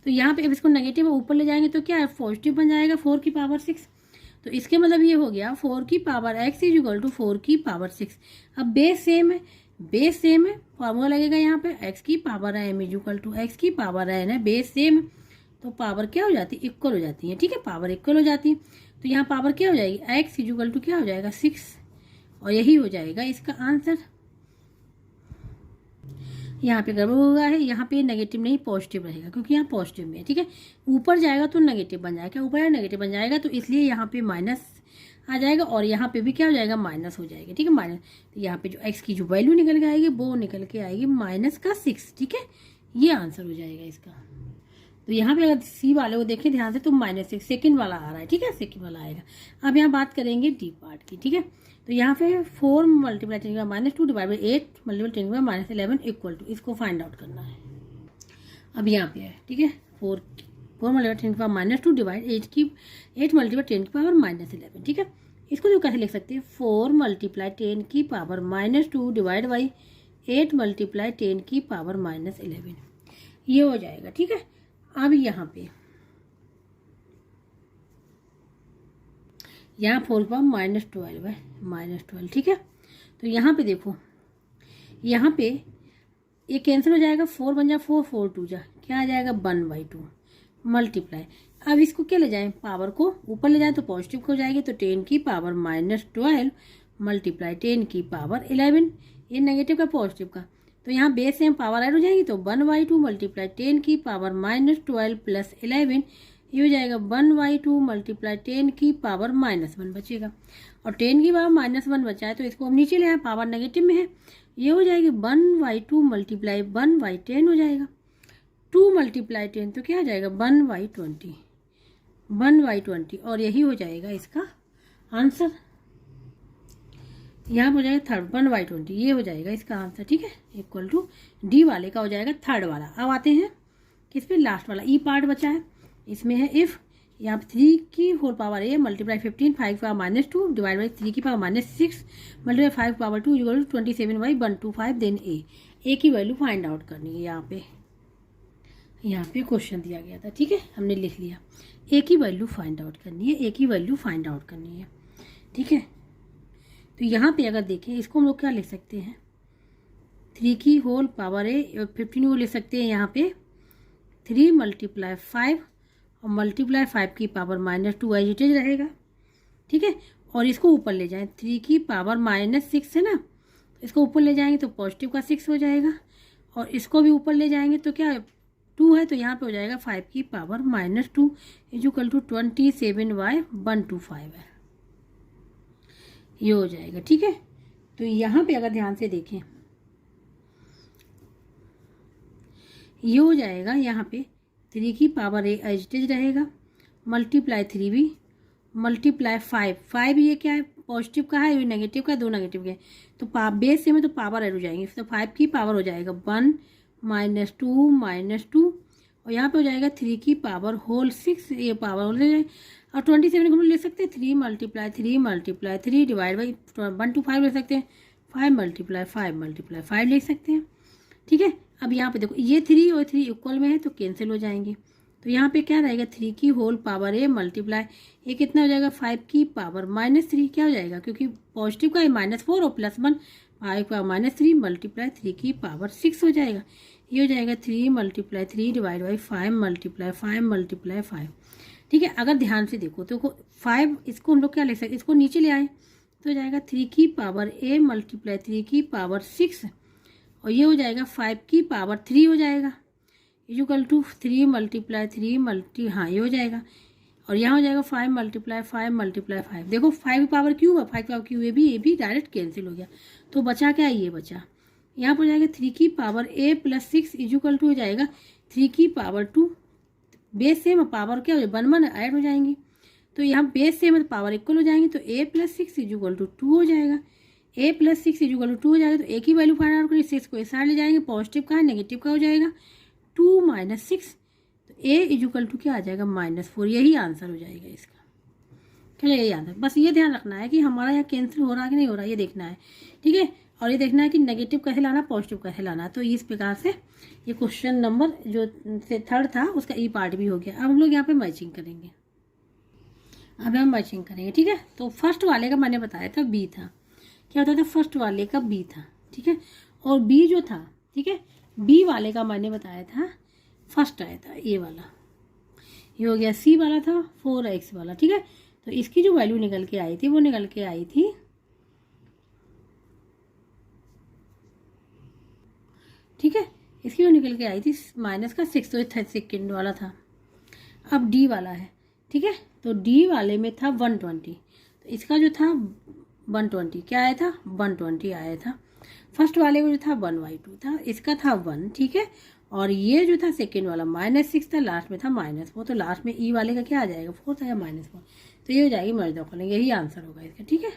Speaker 1: तो यहाँ पे अब इसको नेगेटिव ऊपर ले जाएंगे तो क्या है, पॉजिटिव बन जाएगा 4 की पावर 6। तो इसके मतलब ये हो गया 4 की पावर x इक्वल टू 4 की पावर 6। अब बेस सेम है, बेस सेम है, फॉर्मूला लगेगा यहाँ पे x की power m equal to x की पावर n है, बेस सेम है तो पावर क्या हो जाती है, इक्वल हो जाती है, ठीक है, पावर इक्वल हो जाती है। तो यहाँ पावर क्या हो जाएगी, x इक्वल टू क्या हो जाएगा, 6, और यही हो जाएगा इसका आंसर। यहाँ पे गड़बड़ हुआ है, यहाँ पे नेगेटिव नहीं पॉजिटिव रहेगा, क्योंकि यहाँ पॉजिटिव में है, ठीक है। ऊपर जाएगा तो नेगेटिव बन जाएगा, ऊपर नेगेटिव बन जाएगा तो इसलिए यहाँ पे माइनस आ जाएगा, और यहाँ पे भी क्या हो जाएगा, माइनस हो जाएगा, ठीक है, माइनस। तो यहाँ पे जो x की जो वैल्यू निकल के आएगी वो निकल के आएगी -6, ठीक है, ये आंसर हो जाएगा इसका। तो यहाँ पे अगर सी वाले को देखें ध्यान से तो -6 सेकंड वाला आ रहा है, ठीक है, सेकंड वाला आएगा। अब यहाँ बात करेंगे डी पार्ट की, ठीक है। तो यहाँ पे 4 multiply 10 -2 divide by 8 multiply 10 -11 equal to, इसको फाइंड आउट करना है। अब यहाँ पे है, ठीक है, 4 मल्टीप्लाई 10 की पावर -2 डिवाइड 8 मल्टीप्लाई 10 की पावर -11, ठीक है। इसको जो कैसे लिख सकते हैं, 4 मल्टीप्लाई 10 की पावर -2 डिवाइड बाई 8 मल्टीप्लाई 10 की पावर -11, ये हो जाएगा, ठीक है। अब यहाँ पे यहाँ 4 की पावर -12 है, -12, ठीक है। तो यहाँ पे देखो, यहाँ पे ये कैंसिल हो जाएगा, 4 बन जा 4 4 2 जा, क्या आ जाएगा, 1/2 मल्टीप्लाई। अब इसको क्या ले जाएं, पावर को ऊपर ले जाएं तो पॉजिटिव हो जाएगी, तो 10 की पावर -12 मल्टीप्लाई 10 की पावर 11, ये नेगेटिव का पॉजिटिव का, तो यहाँ बेस से पावर ऐड हो जाएगी तो 1/2 मल्टीप्लाई 10 की पावर -12 प्लस 11, ये हो जाएगा 1/2 मल्टीप्लाई 10 की पावर -1 बचेगा, और 10 की पावर -1 बचा है तो इसको हम नीचे ले आए, पावर नेगेटिव में है, ये हो जाएगी 1/2 मल्टीप्लाई 1/10 हो जाएगा, 2 मल्टीप्लाई 10 तो क्या हो जाएगा 1/20, 1/20, और यही हो जाएगा इसका आंसर। यहाँ हो जाएगा थर्ड 1/20, ये हो जाएगा इसका आंसर, ठीक है, इक्वल टू डी वाले का हो जाएगा थर्ड वाला। अब आते हैं किस पे, लास्ट वाला ई पार्ट बचा है, इसमें है इफ यहाँ पे 3 की होल पावर a मल्टीप्लाई 15 5 की पावर -2 डिवाइड बाई 3 की पावर -6 मल्टीप्लाई 5 की power 2 equal to 27/125, then a की वैल्यू फाइंड आउट करनी है। यहाँ पे क्वेश्चन दिया गया था, ठीक है, हमने लिख लिया, a की वैल्यू फाइंड आउट करनी है, a की वैल्यू फाइंड आउट करनी है, ठीक है। तो यहाँ पे अगर देखें इसको हम लोग क्या लिख सकते हैं, 3 की होल पावर a 15 को लिख सकते हैं, यहाँ पे 3 मल्टीप्लाई 5 और मल्टीप्लाई 5 की पावर -2 एजिटेज रहेगा, ठीक है, और इसको ऊपर ले जाएं, 3 की पावर -6 है ना, इसको ऊपर ले जाएंगे तो पॉजिटिव का 6 हो जाएगा, और इसको भी ऊपर ले जाएंगे तो क्या 2 है, तो यहाँ पे हो जाएगा 5 की पावर -2 इक्वल टू 27/125 है, ये हो जाएगा, ठीक है। तो यहाँ पे अगर ध्यान से देखें, ये हो जाएगा, यहाँ पे 3 की पावर a एजिटेज रहेगा, मल्टीप्लाई 3b मल्टीप्लाई 5 ये क्या है, पॉजिटिव का है, ये नेगेटिव का, दो नेगेटिव के, तो बेस से में तो पावर ऐड हो जाएंगे, तो 5 की पावर हो जाएगा 1 -2 और यहाँ पे हो जाएगा 3 की पावर होल 6, ये पावर होल जाएगा, और 27 को हम ले सकते हैं 3 मल्टीप्लाई 3 डिवाइड बाई 125 ले सकते हैं, 5 मल्टीप्लाई 5 ले सकते हैं, ठीक है। अब यहाँ पे देखो ये 3 और 3 इक्वल में है तो कैंसिल हो जाएंगे, तो यहाँ पे क्या रहेगा 3 की होल पावर ए मल्टीप्लाई ये कितना हो जाएगा 5 की पावर -3 क्या हो जाएगा क्योंकि पॉजिटिव का है -4 और +1 5 की पावर -3 मल्टीप्लाई 3 की पावर 6 हो जाएगा। ये हो जाएगा 3 × 3 डिवाइड बाई 5 × 5 × 5। ठीक है, अगर ध्यान से देखो तो 5 इसको हम लोग क्या ले सकते इसको नीचे ले आए तो हो जाएगा 3 की पावर ए मल्टीप्लाई 3 की पावर 6 और ये हो जाएगा 5 की पावर 3 हो जाएगा इक्वल टू 3 × 3 हाँ ये हो जाएगा और यहाँ हो जाएगा 5 × 5 × 5। देखो 5 की पावर क्यू है 5 की पावर क्यू ये भी डायरेक्ट कैंसिल हो गया तो बचा क्या ये बचा यहाँ पर हो जाएगा 3 की पावर ए + 6 इक्वल टू हो जाएगा 3 की पावर 2 बेस सेम पावर क्या हो जाएगा 1 1 ऐड हो जाएंगी तो यहाँ बेस सेम पावर इक्वल हो जाएंगे तो a + 6 इक्वल टू 2 हो जाएगा a + 6 इक्वल टू 2 हो जाएगा तो a की वैल्यू फाइंड आउट करिए 6 को इस साइड ले जाएंगे पॉजिटिव का है नेगेटिव का हो जाएगा 2 - 6 तो a इक्वल टू क्या आ जाएगा -4 यही आंसर हो जाएगा इसका। क्या यही आंसर बस ये ध्यान रखना है कि हमारा यहाँ कैंसिल हो रहा है कि नहीं हो रहा है ये देखना है। ठीक है, और ये देखना है कि नेगेटिव कैसे लाना पॉजिटिव कैसे लाना। तो इस प्रकार से ये क्वेश्चन नंबर जो से 3rd था उसका ई पार्ट भी हो गया। अब हम लोग यहाँ पे मैचिंग करेंगे। अब हम मैचिंग करेंगे। ठीक है, तो फर्स्ट वाले का मैंने बताया था बी था। क्या होता था फर्स्ट वाले का बी था। ठीक है, और बी जो था ठीक है बी वाले का मैंने बताया था फर्स्ट आया था ये वाला ये हो गया सी वाला था 4x वाला। ठीक है, तो इसकी जो वैल्यू निकल के आई थी वो निकल के आई थी ठीक है इसकी वो निकल के आई थी -6 तो सेकेंड वाला था। अब डी वाला है। ठीक है, तो डी वाले में था 120 तो इसका जो था 120 क्या आया था 120 आया था। फर्स्ट वाले में जो था 1/2 था इसका था 1। ठीक है, और ये जो था सेकेंड वाला -6 था लास्ट में था -4 तो लास्ट में ई वाले का क्या आ जाएगा 4 था या -4 तो ये हो जाएगी मर्ज ऑफ करेंगे यही आंसर होगा इसका। ठीक है,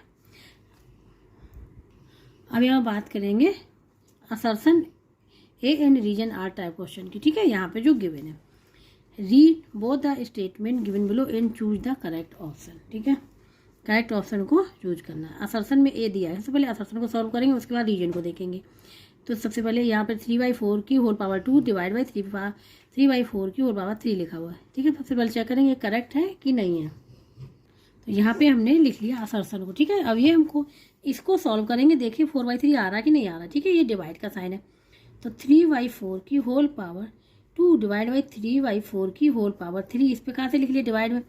Speaker 1: अब यहाँ बात करेंगे assertion A and reason R type question की। ठीक है, यहाँ पे जो गिवन है read both the statement given below and choose the correct option. ठीक है, करेक्ट ऑप्शन को चूज करना है। असर्शन में ए दिया है सबसे पहले असर्शन को सॉल्व करेंगे उसके बाद रीजन को देखेंगे। तो सबसे पहले यहाँ पर 3/4 की होल पावर 2 डिवाइड बाई 3/4 की होल पावर 3 लिखा हुआ है। ठीक है, सबसे पहले चेक करेंगे करेक्ट है कि नहीं है। तो यहाँ पे हमने लिख लिया असर्शन को। ठीक है, अब ये हमको इसको सॉल्व करेंगे। देखिए 4/3 आ रहा कि नहीं आ रहा। ठीक है, ये डिवाइड का साइन है तो 3/4 की होल पावर 2 डिवाइड बाई 3/4 की होल पावर 3 इस प्रकार से लिख लिया डिवाइड में।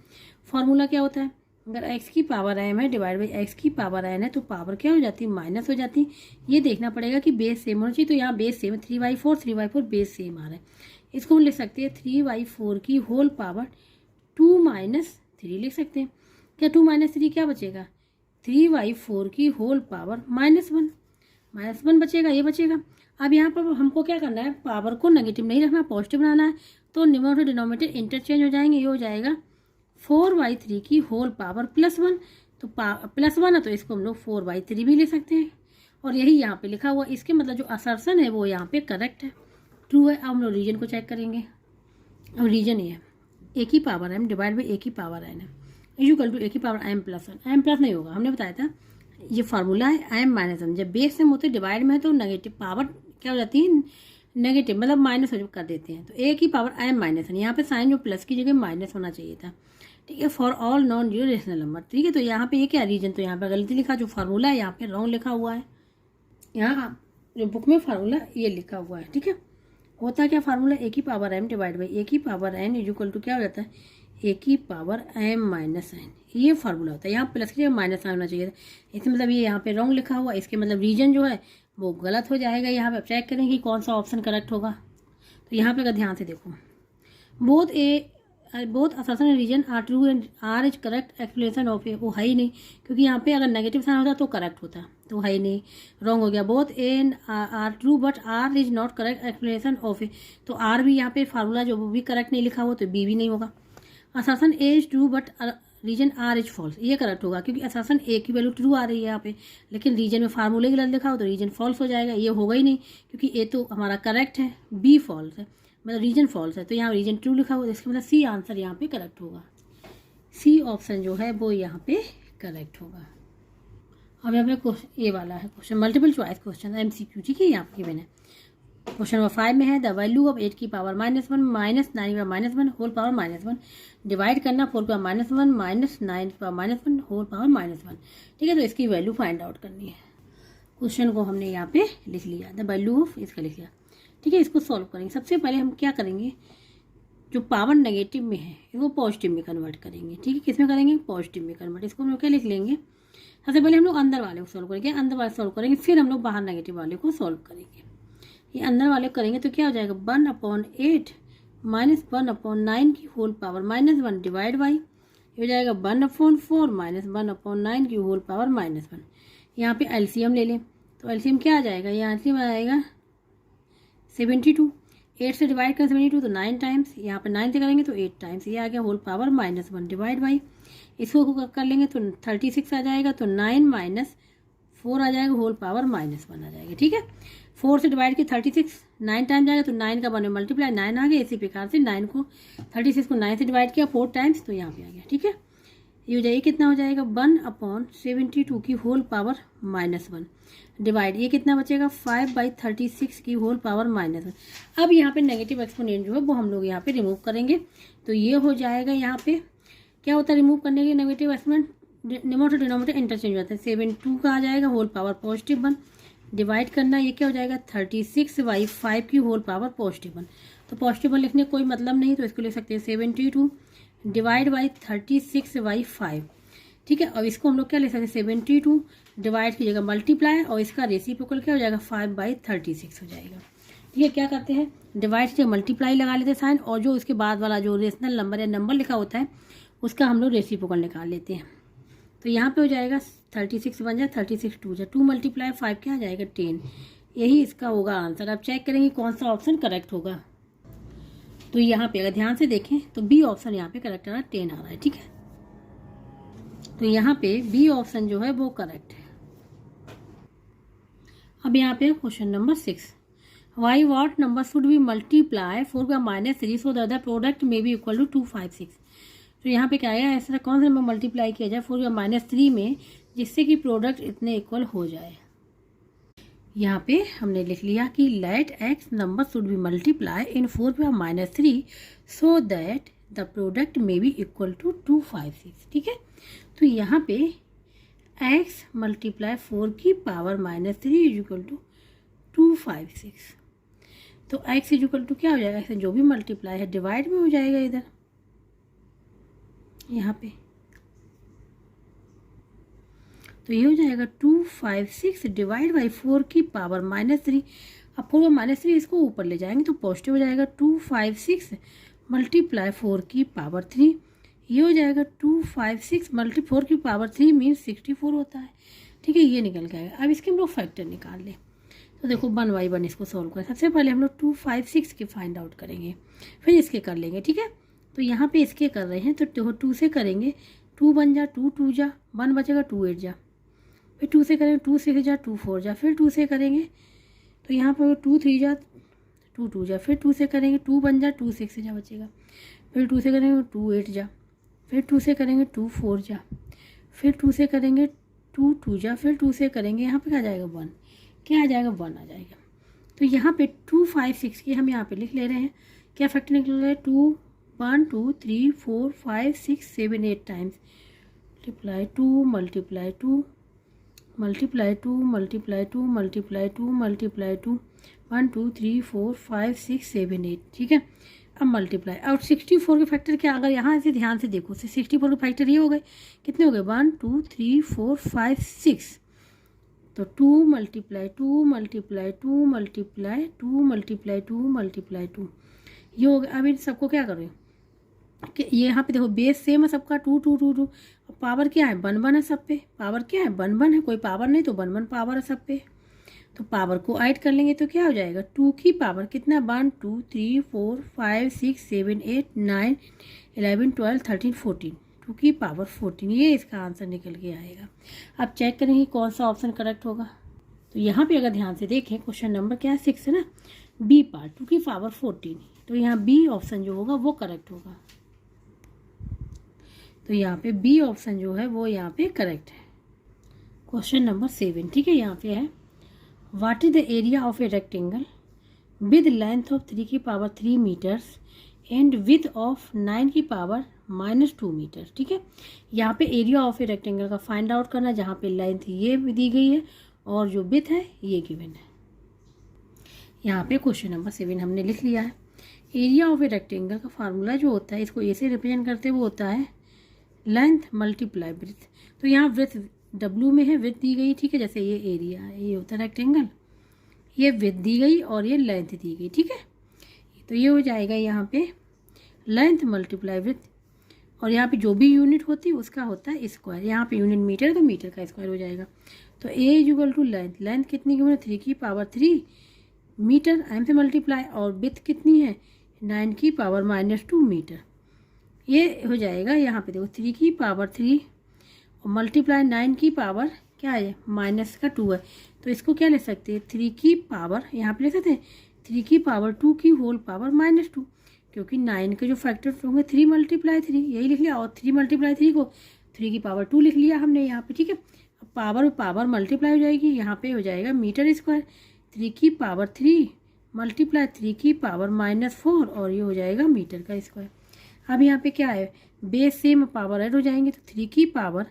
Speaker 1: फॉर्मूला क्या होता है अगर x की पावर m है डिवाइड बाई x की पावर n है तो पावर क्या हो जाती है माइनस हो जाती है। ये देखना पड़ेगा कि बेस सेम होना चाहिए तो यहाँ बेस सेम 3/4 बेस सेम आ रहा है। इसको हम लिख सकते हैं 3/4 की होल पावर 2 - 3 लिख सकते हैं। क्या 2 - 3 क्या बचेगा 3/4 की होल पावर -1 बचेगा ये बचेगा। अब यहाँ पर हमको क्या करना है पावर को नेगेटिव नहीं रखना पॉजिटिव बनाना है तो न्यूमरेटर डिनोमिनेटर इंटरचेंज हो जाएंगे। ये हो जाएगा 4/3 की होल पावर +1 तो +1 है तो इसको हम लोग 4/3 भी ले सकते हैं और यही यहाँ पे लिखा हुआ। इसके मतलब जो असर्शन है वो यहाँ पे करेक्ट है ट्रू है। अब हम लोग रीजन को चेक करेंगे। अब रीजन ये है ए की पावर m डिवाइड बाई ए की पावर n है इक्वल टू ए की पावर m + 1 m प्लस नहीं होगा हमने बताया था ये फार्मूला है m - 1 जब बेस सेम होते डिवाइड में है तो नेगेटिव पावर क्या हो जाती है नेगेटिव मतलब माइनस कर देते हैं। तो ए की पावर m - 1 यहाँ पे साइन जो प्लस की जगह माइनस होना चाहिए था। ठीक है, for all non zero rational number. ठीक है, तो यहाँ पे ये क्या रीजन तो यहाँ पे गलती लिखा जो फार्मूला है यहाँ पे रॉन्ग लिखा हुआ है। यहाँ जो बुक में फार्मूला ये लिखा हुआ है। ठीक है, होता क्या फार्मूला ए की पावर m डिवाइड बाई ए की पावर n इक्वल टू क्या हो जाता है ए की पावर m - n ये फार्मूला होता है। यहाँ प्लस की जगह माइनस होना चाहिए था इसका मतलब ये यहाँ पे रॉन्ग लिखा हुआ है। इसके मतलब रीजन जो है वो गलत हो जाएगा। यहाँ पे चेक करेंगे कि कौन सा ऑप्शन करेक्ट होगा। तो यहाँ पे अगर ध्यान से देखो both assertion and reason are true and R is correct explanation of A वो है ही नहीं क्योंकि यहाँ पे अगर नेगेटिव साइन होता तो करेक्ट होता तो है ही नहीं रॉन्ग हो गया। Both A and R true but R is not correct explanation of A तो आर भी यहाँ पे फार्मूला जो भी करेक्ट नहीं लिखा हो तो बी भी नहीं होगा। Assertion A is true but reason R is false ये करेक्ट होगा क्योंकि असर्शन ए की वैल्यू ट्रू आ रही है यहाँ पे लेकिन रीजन में फार्मूले गलत लिखा हो तो रीजन फॉल्स हो जाएगा। ये होगा ही नहीं क्योंकि ए तो हमारा करेक्ट है बी फॉल्स है मतलब रीजन फॉल्स है तो यहाँ रीजन ट्रू लिखा हुआ है इसका मतलब सी आंसर यहाँ पे करेक्ट होगा। सी ऑप्शन जो है वो यहाँ पे करेक्ट होगा। अब यहाँ पे ये वाला है question multiple choice question MCQ। ठीक है, यहाँ पे गिवन है क्वेश्चन नंबर 5 में है द वैल्यू ऑफ 8 की पावर -1 -9 की पावर -1 होल पावर -1 डिवाइड करना 4 की पावर -1 -9 की पावर -1 होल पावर -1। ठीक है, तो इसकी वैल्यू फाइंड आउट करनी है। क्वेश्चन को हमने यहाँ पे लिख लिया, द वैल्यू ऑफ इसका लिख लिया। ठीक है, इसको सॉल्व करेंगे। सबसे पहले हम क्या करेंगे, जो पावर नेगेटिव में है इसको पॉजिटिव में कन्वर्ट करेंगे। ठीक है, किस में करेंगे, पॉजिटिव में कन्वर्ट। इसको हम लोग क्या लिख लेंगे, सबसे पहले हम लोग अंदर वाले को सॉल्व करेंगे, अंदर वाले सॉल्व करेंगे, फिर हम लोग बाहर नेगेटिव वाले को सॉल्व करेंगे। ये अंदर वाले करेंगे तो क्या हो जाएगा, 1/8 माइनस 1/9 की होल पावर -1 डिवाइड बाई, ये हो जाएगा 1/4 माइनस 1/9 की होल पावर -1। यहाँ पे एलसीएम ले लें तो एलसीएम क्या आ जाएगा, यहाँ एलसीएम आ जाएगा 72। 8 से डिवाइड करें 72 तो 9 टाइम्स, यहाँ पे 9 से करेंगे तो 8 टाइम्स, ये आ गया होल पावर -1 डिवाइड बाई, इसको कर लेंगे तो 36 आ जाएगा, तो 9 माइनस 4 आ जाएगा, होल पावर -1 आ जाएगा। ठीक है, 4 से डिवाइड की 36 9 टाइम जाएगा तो 9 का 1 में मल्टीप्लाई 9 आ गया। इसी प्रकार से 9 को 36 को 9 से डिवाइड किया 4 टाइम्स तो यहाँ पे आ गया। ठीक है, ये हो जाएगा, कितना हो जाएगा 1/72 की होल पावर -1 डिवाइड, ये कितना बचेगा 5/36 की होल पावर -1। अब यहाँ पे नेगेटिव एक्सपोनेंट जो है वो हम लोग यहाँ पे रिमूव करेंगे, तो ये हो जाएगा, यहाँ पे क्या होता है रिमूव करने के negative exponent, numerator denominator interchange होता है। 72 का आ जाएगा होल पावर +1 डिवाइड करना, ये क्या हो जाएगा 36/5 की होल पावर +1। तो +1 लिखने कोई मतलब नहीं, तो इसको लिख सकते हैं 72 डिवाइड बाई 36/5। ठीक है, और इसको हम लोग क्या लिख सकते हैं 72 डिवाइड की जगह मल्टीप्लाई, और इसका रेसिप्रोकल क्या हो जाएगा 5/36 हो जाएगा। ठीक है, क्या करते हैं डिवाइड से मल्टीप्लाई लगा लेते हैं साइन, और जो इसके बाद वाला जो रेशनल नंबर या नंबर लिखा होता है उसका हम लोग रेसिप्रोकल निकाल लेते हैं। तो यहाँ पे हो जाएगा 36 बन जाए 36 2 जा 2 × 5 क्या आ जाएगा 10। यही इसका होगा आंसर। अब चेक करेंगे कौन सा ऑप्शन करेक्ट होगा। तो यहाँ पे अगर ध्यान से देखें तो बी ऑप्शन यहाँ पे करेक्ट आ रहा है, 10 आ रहा है। ठीक है, तो यहाँ पे बी ऑप्शन जो है वो करेक्ट है। अब यहाँ पे question number 6, why what number should be multiply 4 का -3 so that the product may be equal to 256। तो यहाँ पे क्या है, ऐसा कौन सा नंबर मल्टीप्लाई किया जाए 4 का -3 में जिससे कि प्रोडक्ट इतने इक्वल हो जाए। यहाँ पे हमने लिख लिया कि let x number should be multiply in 4 का -3 so that the product may be equal to 256। ठीक है, तो यहाँ पे x मल्टीप्लाई 4 की पावर -3 इज इक्वल टू 256। तो x इज इक्वल टू क्या हो जाएगा, जो भी मल्टीप्लाई है डिवाइड में हो जाएगा इधर यहाँ पे, तो ये हो जाएगा 256 डिवाइड बाई 4 की पावर -3। अब 4 में -3 इसको ऊपर ले जाएंगे तो पॉजिटिव हो जाएगा, 256 मल्टीप्लाई 4 की पावर 3, ये हो जाएगा 256 मल्टी 4 की पावर 3 मीन्स 64 होता है। ठीक है, ये निकल गया। अब इसके हम लोग फैक्टर निकाल लें, तो देखो 1/1 इसको सॉल्व करें। सबसे पहले हम लोग 256 की फाइंड आउट करेंगे, फिर इसके कर लेंगे। ठीक है, तो यहाँ पे इसके कर रहे हैं तो 2 से करेंगे, 2 बन जा 2 2 जा 1 बचेगा 2 8 जा, फिर 2 से करेंगे 2 6 जा 2 4 जा, फिर 2 से करेंगे तो यहाँ पर 2 3 जा 2 2 जा, फिर 2 से करेंगे 2 बन जा 2 6 जा बचेगा, फिर 2 से करेंगे 2 8 जा, फिर 2 से करेंगे 2 4 जा, फिर 2 से करेंगे 2 2 जा, फिर 2 से करेंगे यहाँ पे क्या आ जाएगा 1, क्या आ जाएगा 1 आ जाएगा। तो यहाँ पे 256 की हम यहाँ पे लिख ले रहे हैं, क्या फैक्टर निकल रहा है 2 1 2 3 4 5 6 7 8 times multiply 2 multiply 2 multiply 2 multiply 2 multiply 2 multiply 2 1 2 3 4 5 6 7 8। ठीक है, अब मल्टीप्लाई, और 64 के फैक्टर क्या, अगर यहाँ से ध्यान से देखो 64 के फैक्टर ये हो गए, कितने हो गए 1 2 3 4 5 6, तो 2 multiply 2 multiply 2 multiply 2 multiply 2 multiply 2, ये हो गया। अब इन सबको क्या करें कि ये यहाँ पे देखो बेस सेम है सबका 2 2 2 2, पावर क्या है 1 1 है सब पे, पावर क्या है 1 1 है, कोई पावर नहीं तो 1 1 पावर है सब पे। तो पावर को ऐड कर लेंगे तो क्या हो जाएगा 2 की पावर कितना 1 2 3 4 5 6 7 8 9 11 12 13 14, 2 की पावर 14, ये इसका आंसर निकल के आएगा। अब चेक करेंगे कौन सा ऑप्शन करेक्ट होगा। तो यहाँ पे अगर ध्यान से देखें क्वेश्चन नंबर क्या है 6 है ना, बी पार्ट 2 की पावर 14, तो यहाँ बी ऑप्शन जो होगा वो करेक्ट होगा। तो यहाँ पे बी ऑप्शन जो है वो यहाँ पे करेक्ट है। क्वेश्चन नंबर 7, ठीक है, यहाँ पे है what is the area of a rectangle with length of 3 की power 3 metres and width of 9 की पावर -2 मीटर। ठीक है, यहाँ पे एरिया ऑफ ए रेक्टेंगल का फाइंड आउट करना, जहाँ पे लेंथ ये दी गई है और जो विथ है ये गिवन है। यहाँ पे क्वेश्चन नंबर 7 हमने लिख लिया है। एरिया ऑफ ए रेक्टेंगल का फार्मूला जो होता है, इसको ए से रिप्रेजेंट करते हुए होता है लेंथ मल्टीप्लाई ब्रेथ। तो यहाँ ब्रेथ W में है, विथ दी गई। ठीक है, जैसे ये एरिया है, ये होता है रेक्टेंगल, ये विथ दी गई और ये लेंथ दी गई। ठीक है, तो ये हो जाएगा यहाँ पे लेंथ मल्टीप्लाई ब्रेथ, और यहाँ पे जो भी यूनिट होती है उसका होता है स्क्वायर। यहाँ पे यूनिट मीटर, तो मीटर का स्क्वायर हो जाएगा। तो a is equal to length, length कितनी की 3 की पावर 3 मीटर, एम से मल्टीप्लाई, और विथ कितनी है 9 की पावर -2 मीटर। ये हो जाएगा यहाँ पे देखो 3 की पावर 3 और मल्टीप्लाई 9 की पावर क्या है -2 है। तो इसको क्या ले सकते हैं 3 की पावर, यहाँ पे ले सकते हैं 3 की पावर 2 की होल पावर -2, क्योंकि 9 के जो फैक्टर्स होंगे 3 मल्टीप्लाई 3 यही लिख लिया, और 3 मल्टीप्लाई 3 को 3 की पावर 2 लिख लिया हमने यहाँ पे। ठीक है, पावर मल्टीप्लाई हो जाएगी, यहाँ पे हो जाएगा मीटर स्क्वायर, 3 की पावर 3 मल्टीप्लाई 3 की पावर -4, और ये हो जाएगा मीटर का स्क्वायर। अब यहाँ पे क्या है बेस सेम पावर ऐड हो जाएंगे, तो 3 की पावर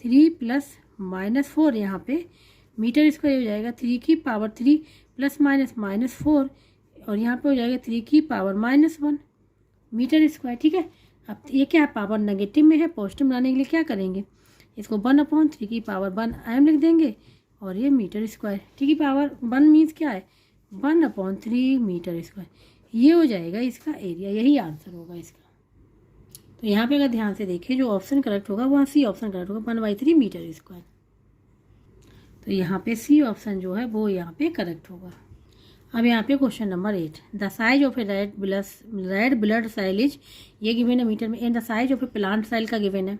Speaker 1: 3 प्लस -4 यहाँ पे मीटर स्क्वायर हो जाएगा, 3 की पावर 3 प्लस -4, और यहाँ पे हो जाएगा 3 की पावर -1 मीटर स्क्वायर। ठीक है, अब ये क्या है पावर नेगेटिव में है, पॉजिटिव बनाने के लिए क्या करेंगे, इसको 1/3 की पावर 1 एम लिख देंगे, और ये मीटर स्क्वायर। ठीक है, पावर 1 मीन्स क्या है 1/3 मीटर स्क्वायर। ये हो जाएगा इसका एरिया, यही आंसर होगा इसका। तो यहाँ पे अगर ध्यान से देखें जो ऑप्शन करेक्ट होगा वहाँ सी ऑप्शन करेक्ट होगा, 1/3 मीटर स्क्वायर। तो यहाँ पे सी ऑप्शन जो है वो यहाँ पे करेक्ट होगा। अब यहाँ पे question number 8, the size of a red blood cell is, ये गिवन है मीटर में, and the size of a plant cell का गिवन है,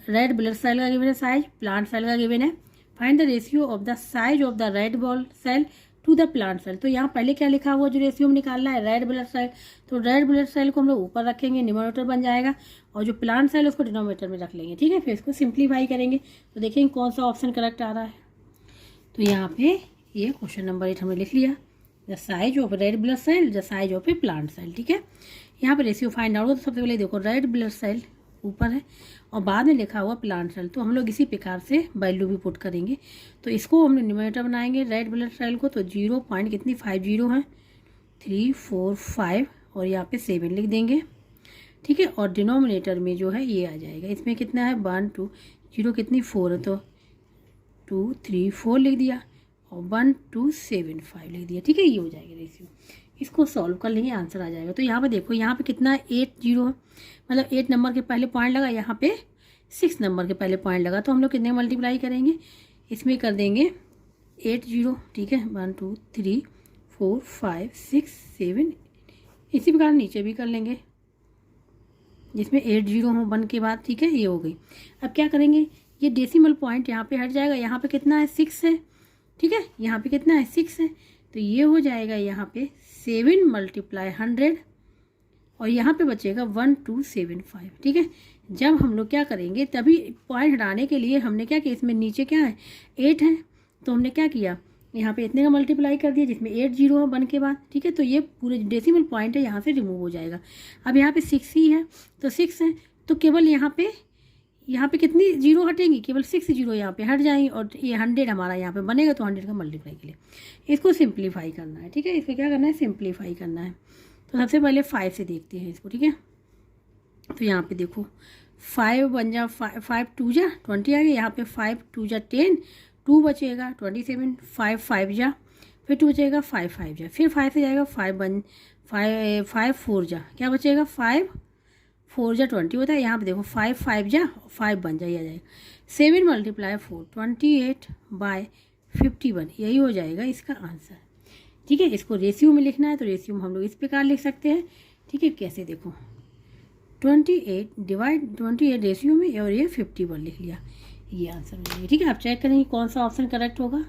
Speaker 1: रेड ब्लड सेल का गिवन है साइज, प्लांट सेल का गिवन है। Find the ratio of the size of the red blood cell to the plant cell. तो यहाँ पहले क्या लिखा हुआ जो रेशियो में निकालना है रेड ब्लड सेल, तो रेड ब्लड सेल को हम लोग ऊपर रखेंगे, न्यूमरेटर बन जाएगा, और जो प्लांट सेल उसको डिनोमिनेटर में रख लेंगे। ठीक है, फिर इसको सिंप्लीफाई करेंगे तो देखेंगे कौन सा ऑप्शन करेक्ट आ रहा है। तो यहाँ पे ये क्वेश्चन नंबर 8 हमने लिख लिया, the size of red blood cell the size of a plant cell. ठीक है, यहाँ पे रेशियो फाइंड आउट, तो सबसे पहले देखो रेड ब्लड सेल ऊपर है और बाद में लिखा हुआ प्लांट सेल, तो हम लोग इसी प्रकार से वैल्यू भी पुट करेंगे। तो इसको हम न्यूमरेटर बनाएंगे रेड ब्लड सेल को, तो 0 पॉइंट कितनी 50 है, 3 4 5 और यहाँ पे 7 लिख देंगे। ठीक है, और डिनोमिनेटर में जो है ये आ जाएगा, इसमें कितना है 1 2 0 कितनी 4 है, तो 2 3 4 लिख दिया, और 1 2 7 5 लिख दिया। ठीक है, ये हो जाएगा रेशियो। इसको सॉल्व कर लेंगे, आंसर आ जाएगा। तो यहाँ पे देखो, यहाँ पे कितना है 8 0 है, मतलब 8 नंबर के पहले पॉइंट लगा, यहाँ पे 6 नंबर के पहले पॉइंट लगा, तो हम लोग कितने मल्टीप्लाई करेंगे, इसमें कर देंगे 8 0। ठीक है, 1 2 3 4 5 6 7, इसी प्रकार नीचे भी कर लेंगे जिसमें 8 0 हो 1 के बाद। ठीक है, ये हो गई। अब क्या करेंगे, ये डेसिमल पॉइंट यहाँ पे हट जाएगा, यहाँ पे कितना है 6 है। ठीक है, यहाँ पे कितना है 6 है, तो ये हो जाएगा यहाँ पे 7 मल्टीप्लाई 100, और यहाँ पे बचेगा 1 2 7 5। ठीक है, जब हम लोग क्या करेंगे, तभी पॉइंट हटाने के लिए हमने क्या किया, इसमें नीचे क्या है 8 है, तो हमने क्या किया यहाँ पे इतने का मल्टीप्लाई कर दिया जिसमें 8 0 है 1 के बाद। ठीक है, तो ये पूरे डेसिमल पॉइंट है यहाँ से रिमूव हो जाएगा। अब यहाँ पे 6 ही है, तो 6 है, तो केवल यहाँ पे कितनी 0 हटेंगी, केवल 6 0 यहाँ पे हट जाएंगी, और ये 100 हमारा यहाँ पे बनेगा, तो 100 का मल्टीप्लाई के लिए इसको सिंप्लीफाई करना है। ठीक है, इसको क्या करना है सिंप्लीफाई करना है। तो सबसे पहले 5 से देखते हैं इसको। ठीक है, तो यहाँ पे देखो 5 बन जा 5 2 जा 20 आ गया, यहाँ पे 5 2 जा 10, 2 बचेगा 27, 5 5 जा, फिर 2 बचेगा 5 5 जा, फिर 5 से जाएगा 5 4 जा, क्या बचेगा 5 4 जा 20 होता है। यहाँ पे देखो 5 5 जा 5 बन जा, आ जाएगा 7 मल्टीप्लाई 4 28/51, यही हो जाएगा इसका आंसर। ठीक है, इसको रेशियो में लिखना है, तो रेशियो में हम लोग इस प्रकार लिख सकते हैं। ठीक है, कैसे देखो 28 रेशियो में, और ये 51 लिख लिया, ये आंसर हो जाएगा। ठीक है, आप चेक करेंगे कौन सा ऑप्शन करेक्ट होगा।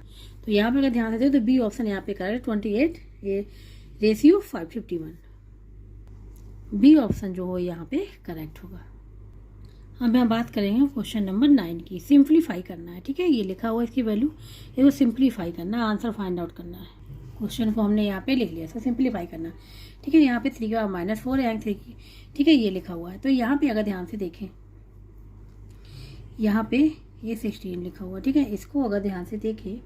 Speaker 1: तो यहाँ पे अगर ध्यान देते हो तो बी ऑप्शन यहाँ पे करेक्ट, 28 ये रेशियो 51, बी ऑप्शन जो हो यहाँ पे करेक्ट होगा। अब हम बात करेंगे क्वेश्चन नंबर 9 की, सिंप्लीफाई करना है। ठीक है, ये लिखा हुआ इसकी वैल्यू, इसको सिंप्लीफाई करना है, आंसर फाइंड आउट करना है। क्वेश्चन को हमने यहाँ पे लिख लिया, इसको सिंप्लीफाई करना। ठीक है, यहाँ पे 3 की पावर -4 है, यहाँ 3 की, ठीक है, ये लिखा हुआ है। तो यहाँ पे अगर ध्यान से देखें, यहाँ पे ये 16 लिखा हुआ, ठीक है, इसको अगर ध्यान से देखें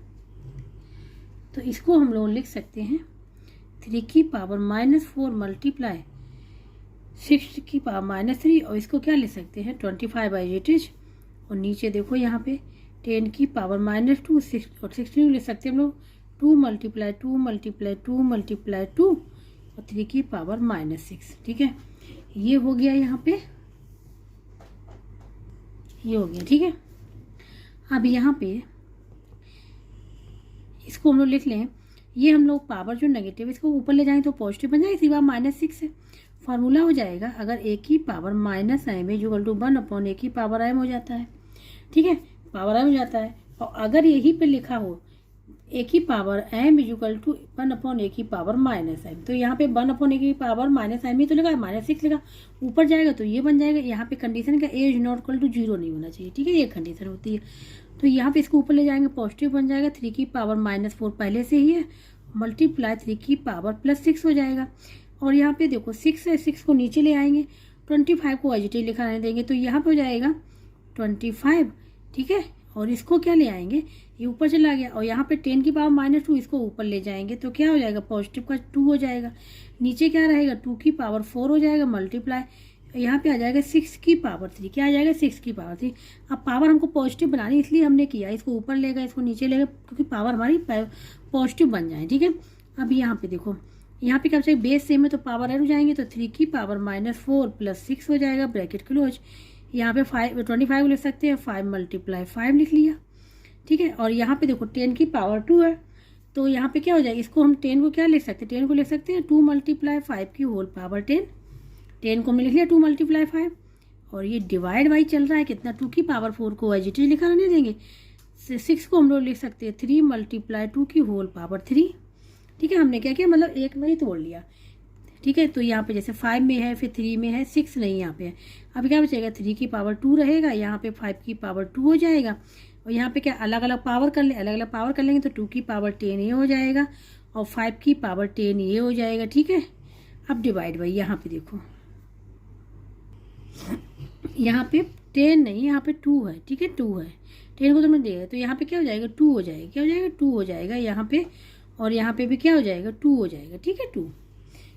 Speaker 1: तो इसको हम लोग लिख सकते हैं 3 की पावर -4 मल्टीप्लाई 6 की पावर -3, और इसको क्या लिख सकते हैं 25/8। और नीचे देखो यहाँ पे 10 की पावर -2 6 और 16 लिख सकते हैं हम लोग 2 मल्टीप्लाई 2 मल्टीप्लाई 2 मल्टीप्लाई 2 और 3 की पावर -6। ठीक है, ये हो गया, यहाँ पे ये हो गया। ठीक है, अब यहाँ पे इसको हम लोग लिख लें, ये हम लोग पावर जो नेगेटिव इसको ऊपर ले जाएंगे तो पॉजिटिव बन जाएगा, सिवा -6 है। फार्मूला हो जाएगा अगर a की power -m equal to 1/a की पावर m हो जाता है। ठीक है, पावर m हो जाता है। और अगर यही पे लिखा हो a की power m equal to 1/a की पावर -m, तो यहाँ पे 1/a की पावर -m ही तो लिखा है, -6 लिखा, ऊपर जाएगा तो ये बन जाएगा। यहाँ पे कंडीशन का a is not equal to 0 नहीं होना चाहिए। ठीक है, ये कंडीशन होती है। तो यहाँ पे इसको ऊपर ले जाएंगे, पॉजिटिव बन जाएगा, 3 की पावर -4 पहले से ही है, मल्टीप्लाई 3 की पावर +6 हो जाएगा। और यहाँ पे देखो 6 है, 6 को नीचे ले आएंगे, 25 को पॉजिटिव लिखा रहने देंगे, तो यहाँ पे हो जाएगा 25। ठीक है, और इसको क्या ले आएंगे, ये ऊपर चला गया, और यहाँ पे 10 की पावर -2 इसको ऊपर ले जाएंगे तो क्या हो जाएगा, पॉजिटिव का 2 हो जाएगा। नीचे क्या रहेगा, 2 की पावर 4 हो जाएगा, मल्टीप्लाई यहाँ पे आ जाएगा 6 की पावर 3। क्या आ जाएगा, 6 की पावर 3। अब पावर हमको पॉजिटिव बनानी इसलिए हमने किया, इसको ऊपर लेगा, इसको नीचे लेगा, क्योंकि पावर हमारी पॉजिटिव बन जाए। ठीक है, अब यहाँ पे देखो, यहाँ पे क्या बचेगा, बेस सेम है तो पावर ऐड हो जाएंगे, तो 3 की पावर -4 + 6 हो जाएगा, ब्रैकेट क्लोज। यहाँ पे 25 लिख सकते हैं, 5 मल्टीप्लाई 5 लिख लिया। ठीक है, और यहाँ पे देखो 10 की पावर 2 है, तो यहाँ पे क्या हो जाएगा, इसको हम 10 को क्या लिख सकते हैं, 10 को लिख सकते हैं 2 मल्टीप्लाई 5 की होल पावर 10। 10 को हमने लिख लिया 2 मल्टीप्लाई 5, और ये डिवाइड बाई चल रहा है कितना, 2 की पावर 4 को एजिटिव लिखा रहने देंगे। 6 को हम लोग लिख सकते हैं 3 मल्टीप्लाई 2 की होल पावर 3। ठीक है, हमने क्या किया, मतलब एक में ही तोड़ लिया। ठीक है, तो यहाँ पे जैसे 5 में है, फिर 3 में है, 6 नहीं यहाँ पे है। अब क्या बचेगा, 3 की पावर 2 रहेगा, यहाँ पे 5 की पावर 2 हो जाएगा, और यहाँ पे क्या अलग अलग पावर कर ले, अलग अलग पावर कर लेंगे तो 2 की पावर 10 ये हो जाएगा, और 5 की पावर 10 ये हो जाएगा। ठीक है, अब डिवाइड बाई, यहाँ पे देखो, यहाँ पे 10 नहीं, यहाँ पे 2 है। ठीक है, 2 है, 10 को तुमने दिया, तो यहाँ पे क्या हो जाएगा, 2 हो जाएगा, क्या हो जाएगा, 2 हो जाएगा यहाँ पे, और यहाँ पे भी क्या हो जाएगा, 2 हो जाएगा। ठीक है, 2,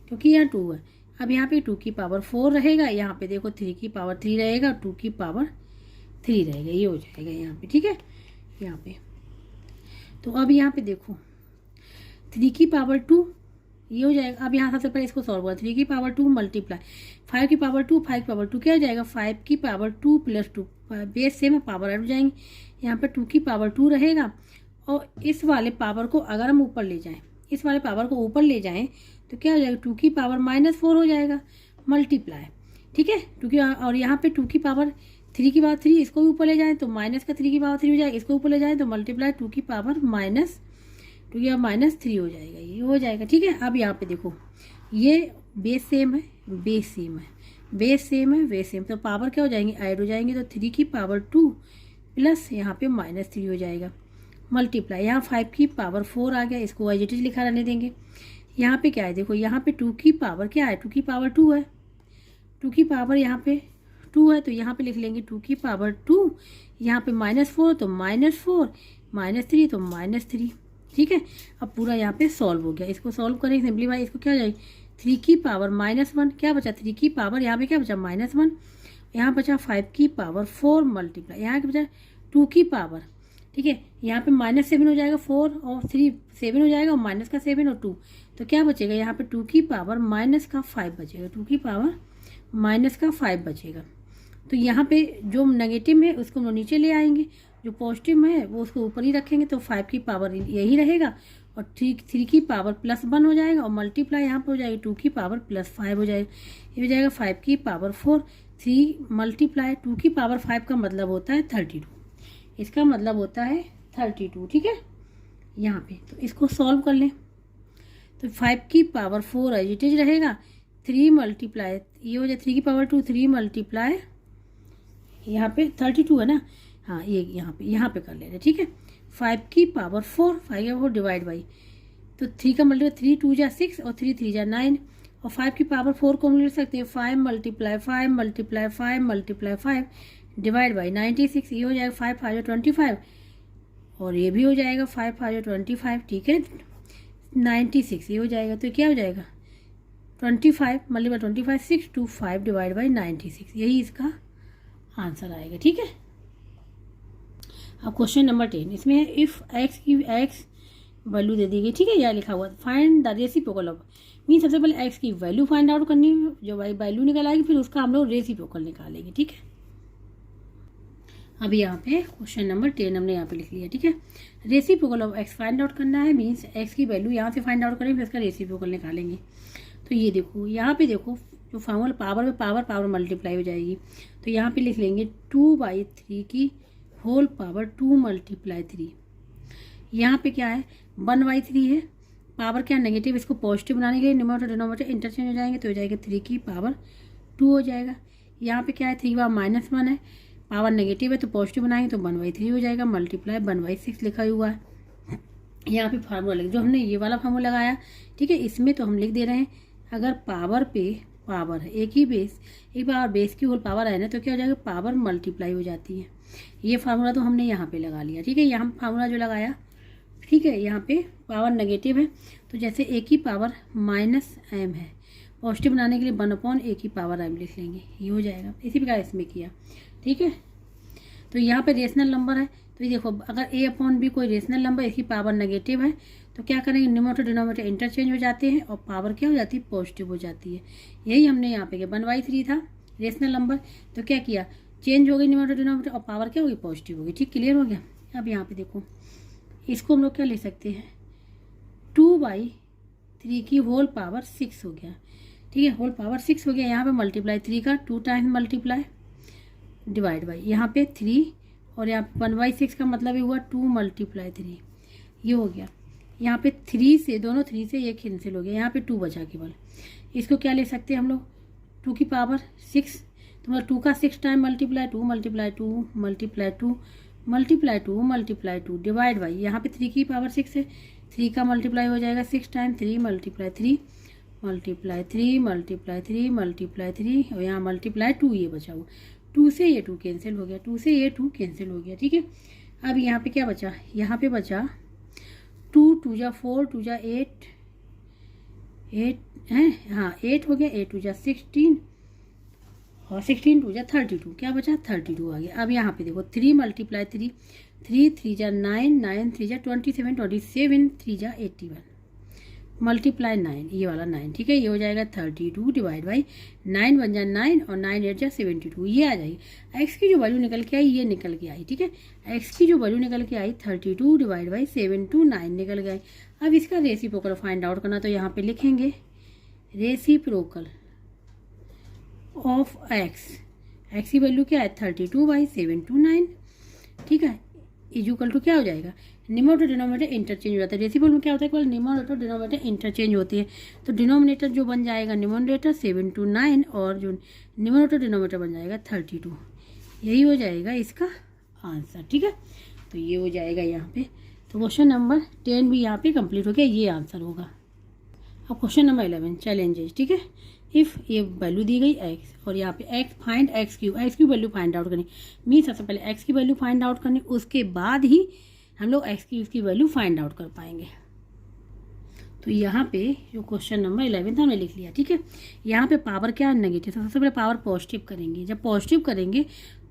Speaker 1: क्योंकि यहाँ 2 है। अब यहाँ पे 2 की पावर 4 रहेगा, यहाँ पे देखो 3 की पावर 3 रहेगा, 2 की पावर 3 रहेगा, ये हो जाएगा यहाँ पे। ठीक है, यहाँ पे तो अब यहाँ पे देखो 3 की पावर 2 ये हो जाएगा। अब यहाँ सबसे पहले इसको सॉल्व करें, 3 की पावर 2 मल्टीप्लाई 5 की पावर 2, 5 की पावर 2 क्या हो जाएगा, 5 की पावर 2 + 2, बेस सेम है, पावर ऐड हो जाएंगे। यहाँ पे 2 की पावर 2 रहेगा, और इस वाले पावर को अगर हम ऊपर ले जाएं, इस वाले पावर को ऊपर ले जाएं तो क्या हो जाएगा, 2 की पावर -4 हो जाएगा, मल्टीप्लाई। ठीक है, 2 की, और यहाँ पे 2 की पावर 3 की पावर 3 इसको भी ऊपर ले जाएं तो माइनस का 3 की पावर 3 हो जाएगा, इसको ऊपर ले जाएं तो मल्टीप्लाई 2 की पावर -3 हो जाएगा, ये हो जाएगा। ठीक है, अब यहाँ पे देखो ये बेस सेम है, बेस सेम है, बेस सेम है, बेस सेम, तो पावर क्या हो जाएंगे, ऐड हो जाएंगे, तो 3 की पावर 2 प्लस यहाँ पे -3 हो जाएगा, मल्टीप्लाई यहाँ 5 की पावर 4 आ गया, इसको एजिटिव लिखा रहने देंगे। यहाँ पे क्या है, देखो यहाँ पे 2 की पावर क्या है, 2 की पावर 2 है, 2 की पावर यहाँ पे 2 है, तो यहाँ पे लिख लेंगे 2 की पावर 2, यहाँ पे -4 तो -4, -3 तो -3। ठीक है, अब पूरा यहाँ पे सॉल्व हो गया, इसको सॉल्व करेंगे सिंपलीफाई, इसको क्या हो जाएगी, 3 की पावर -1 क्या बचा, 3 की पावर यहाँ पे क्या बचा -1, यहाँ बचा 5 की पावर 4 मल्टीप्लाई यहाँ बचा 2 की पावर। ठीक है, यहाँ पे -7 हो जाएगा, 4 और 3 7 हो जाएगा, और माइनस का 7 और 2, तो क्या बचेगा यहाँ पे 2 की पावर -5 बचेगा, 2 की पावर -5 बचेगा। तो यहाँ पे जो नेगेटिव है उसको हम नीचे ले आएंगे, जो पॉजिटिव है वो उसको ऊपर ही रखेंगे, तो 5 की पावर यही रहेगा, और 3 की पावर +1 हो जाएगा, और मल्टीप्लाई यहाँ पे हो जाएगी 2 की पावर +5 हो जाएगा, ये हो जाएगा 5 की पावर 4, 3 मल्टीप्लाई 2 की पावर 5 का मतलब होता है 32, इसका मतलब होता है 32। ठीक है, यहाँ पे तो इसको सॉल्व कर लें, तो 5 की पावर 4 एजिटिव रहेगा, 3 मल्टीप्लाई ये हो जाए 3 की पावर 2, 3 मल्टीप्लाई यहाँ पे 32 है ना, हाँ ये यहाँ पे कर ले रहे। ठीक है, 5 की पावर 4, 5 की पावर डिवाइड बाई तो 3 का मल्टीप्लाई 3 2 जा 6 और 3 3 जा 9 और 5 की पावर 4 को हम लिख सकते हैं 5 multiply 5 multiply 5 multiply 5 divide by 96। ये हो जाएगा 5 5 25 और ये भी हो जाएगा 5 5 25, ठीक है 96 ये हो जाएगा। तो क्या हो जाएगा 25 मल्टीप्लाई 25 625 डिवाइड बाई 96, यही इसका आंसर आएगा, ठीक है। अब क्वेश्चन नंबर 10, इसमें इफ एक्स की एक्स वैल्यू दे दी गई, ठीक है, यह लिखा हुआ find the reciprocal of, mean सबसे पहले एक्स की वैल्यू फाइंड आउट करनी है, जो वैल्यू निकल आएगी फिर उसका हम लोग रेसिप्रोकल निकालेंगे, ठीक है। अभी यहाँ पे क्वेश्चन नंबर 10 हमने यहाँ पे लिख लिया, ठीक है। Reciprocal of x find out करना है, मीन्स एक्स की वैल्यू यहाँ से फाइंड आउट करेंगे फिर इसका रेसिप्रोकल निकालेंगे। तो ये देखो यहाँ पे देखो जो फॉर्मूला पावर में पावर मल्टीप्लाई हो जाएगी, तो यहाँ पे लिख लेंगे 2/3 की होल पावर 2 मल्टीप्लाई 3। यहाँ पे क्या है 1/3 है, पावर क्या नेगेटिव, इसको पॉजिटिव बनाने के लिए न्यूमरेटर डिनोमिनेटर इंटरचेंज हो जाएंगे, तो हो जाएगा 3 की पावर 2 हो जाएगा। यहाँ पे क्या है 3 की पावर -1 है, पावर नेगेटिव है तो पॉजिटिव बनाएंगे तो 1/3 हो जाएगा, मल्टीप्लाई 1/6 लिखा हुआ है। यहाँ पे फार्मूला लिख, जो हमने ये वाला फार्मूला लगाया, ठीक है, इसमें तो हम लिख दे रहे हैं अगर पावर पे पावर है एक ही बेस, एक पावर बेस की होल पावर है ना, तो क्या हो जाएगा पावर मल्टीप्लाई हो जाती है। ये फार्मूला तो हमने यहाँ पे लगा लिया, ठीक है। यहाँ फार्मूला जो लगाया, ठीक है, यहाँ पे पावर नेगेटिव है तो जैसे एक ही पावर -m है, पॉजिटिव बनाने के लिए 1/a की पावर m लिख लेंगे, ये हो जाएगा। इसी प्रकार इसमें किया, ठीक है। तो यहाँ पे रेशनल नंबर है, तो ये देखो अगर a/b कोई रेशनल नंबर इसकी पावर नेगेटिव है तो क्या करेंगे न्यूमरेटर डिनोमिनेटर इंटरचेंज हो जाते हैं और पावर क्या हो जाती है पॉजिटिव हो जाती है। यही हमने यहाँ पे किया 1/3 था रेशनल नंबर, तो क्या किया चेंज हो गई न्यूमरेटर डिनोमिनेटर और पावर क्या होगी पॉजिटिव होगी, ठीक, क्लियर हो गया। अब यहाँ पे देखो इसको हम लोग क्या ले सकते हैं 2/3 की होल पावर 6 हो गया, ठीक है, होल पावर 6 हो गया। यहाँ पे मल्टीप्लाई 3 का 2 टाइम्स मल्टीप्लाई डिवाइड बाई यहाँ पे 3 और यहाँ पे 1/6 का मतलब ये हुआ 2 मल्टीप्लाई 3, ये हो गया। यहाँ पे 3 से दोनों 3 से ये कैंसिल हो गया, यहाँ पे 2 बचा केवल। इसको क्या ले सकते हैं हम लोग 2 की पावर 6, तो मतलब 2 का 6 time multiply 2 multiply 2 multiply 2 multiply 2 multiply 2 divide by यहाँ पे 3 की पावर 6 है, 3 का मल्टीप्लाई हो जाएगा 6 time 3 multiply 3 multiply 3 multiply 3 multiply 3 और यहाँ मल्टीप्लाई 2 ये बचा हुआ, 2 से ये 2 कैंसिल हो गया, 2 से ये 2 कैंसिल हो गया, ठीक है। अब यहाँ पे क्या बचा, यहाँ पे बचा 2 2 जा 4 2 जा 8 है, हाँ 8 हो गया, 8 2 जा 16 और 16 2 जा 32, क्या बचा 32 आ गया। अब यहाँ पे देखो 3 मल्टीप्लाई 3 3 3 जा 9 9 3 जा 27 27 3 जा 81 मल्टीप्लाई 9, ये वाला 9, ठीक है, ये हो जाएगा 32 डिवाइड बाई 9 बन जा 9 और 9 8 जा 72, ये आ जाएगी। एक्स की जो वैल्यू निकल के आई ये निकल के आई, ठीक है, एक्स की जो वैल्यू निकल के आई 32 डिवाइड बाई 729 निकल गए। अब इसका रेसिप्रोकल फाइंड आउट करना, तो यहाँ पे लिखेंगे रेसिप्रोकल ऑफ एक्स, एक्स की वैल्यू क्या है 32/729, ठीक है, इक्वल टू क्या हो जाएगा न्यूमरेटर डिनोमिनेटर इंटरचेंज हो जाता है। रेसिप्रोकल में क्या होता है केवल न्यूमरेटर डिनोमिनेटर इंटरचेंज होती है, तो डिनोमिनेटर जो बन जाएगा न्यूमरेटर 729 और जो न्यूमरेटर डिनोमिनेटर बन जाएगा 32, यही हो जाएगा इसका आंसर, ठीक है। तो ये हो जाएगा यहाँ पे, तो क्वेश्चन नंबर 10 भी यहाँ पे कंप्लीट हो गया, ये आंसर होगा। अब क्वेश्चन नंबर 11 चैलेंजेस, ठीक है। इफ़ ये वैल्यू दी गई x और यहाँ पे x फाइंड एक्स की वैल्यू फाइंड आउट करनी, मीन सबसे पहले x की वैल्यू फाइंड आउट करनी, उसके बाद ही हम लोग x की उसकी वैल्यू फाइंड आउट कर पाएंगे। तो यहाँ पे जो क्वेश्चन नंबर 11 था हमने लिख लिया, ठीक है। यहाँ पे पावर क्या है नेगेटिव, सबसे पहले पावर पॉजिटिव करेंगे, जब पॉजिटिव करेंगे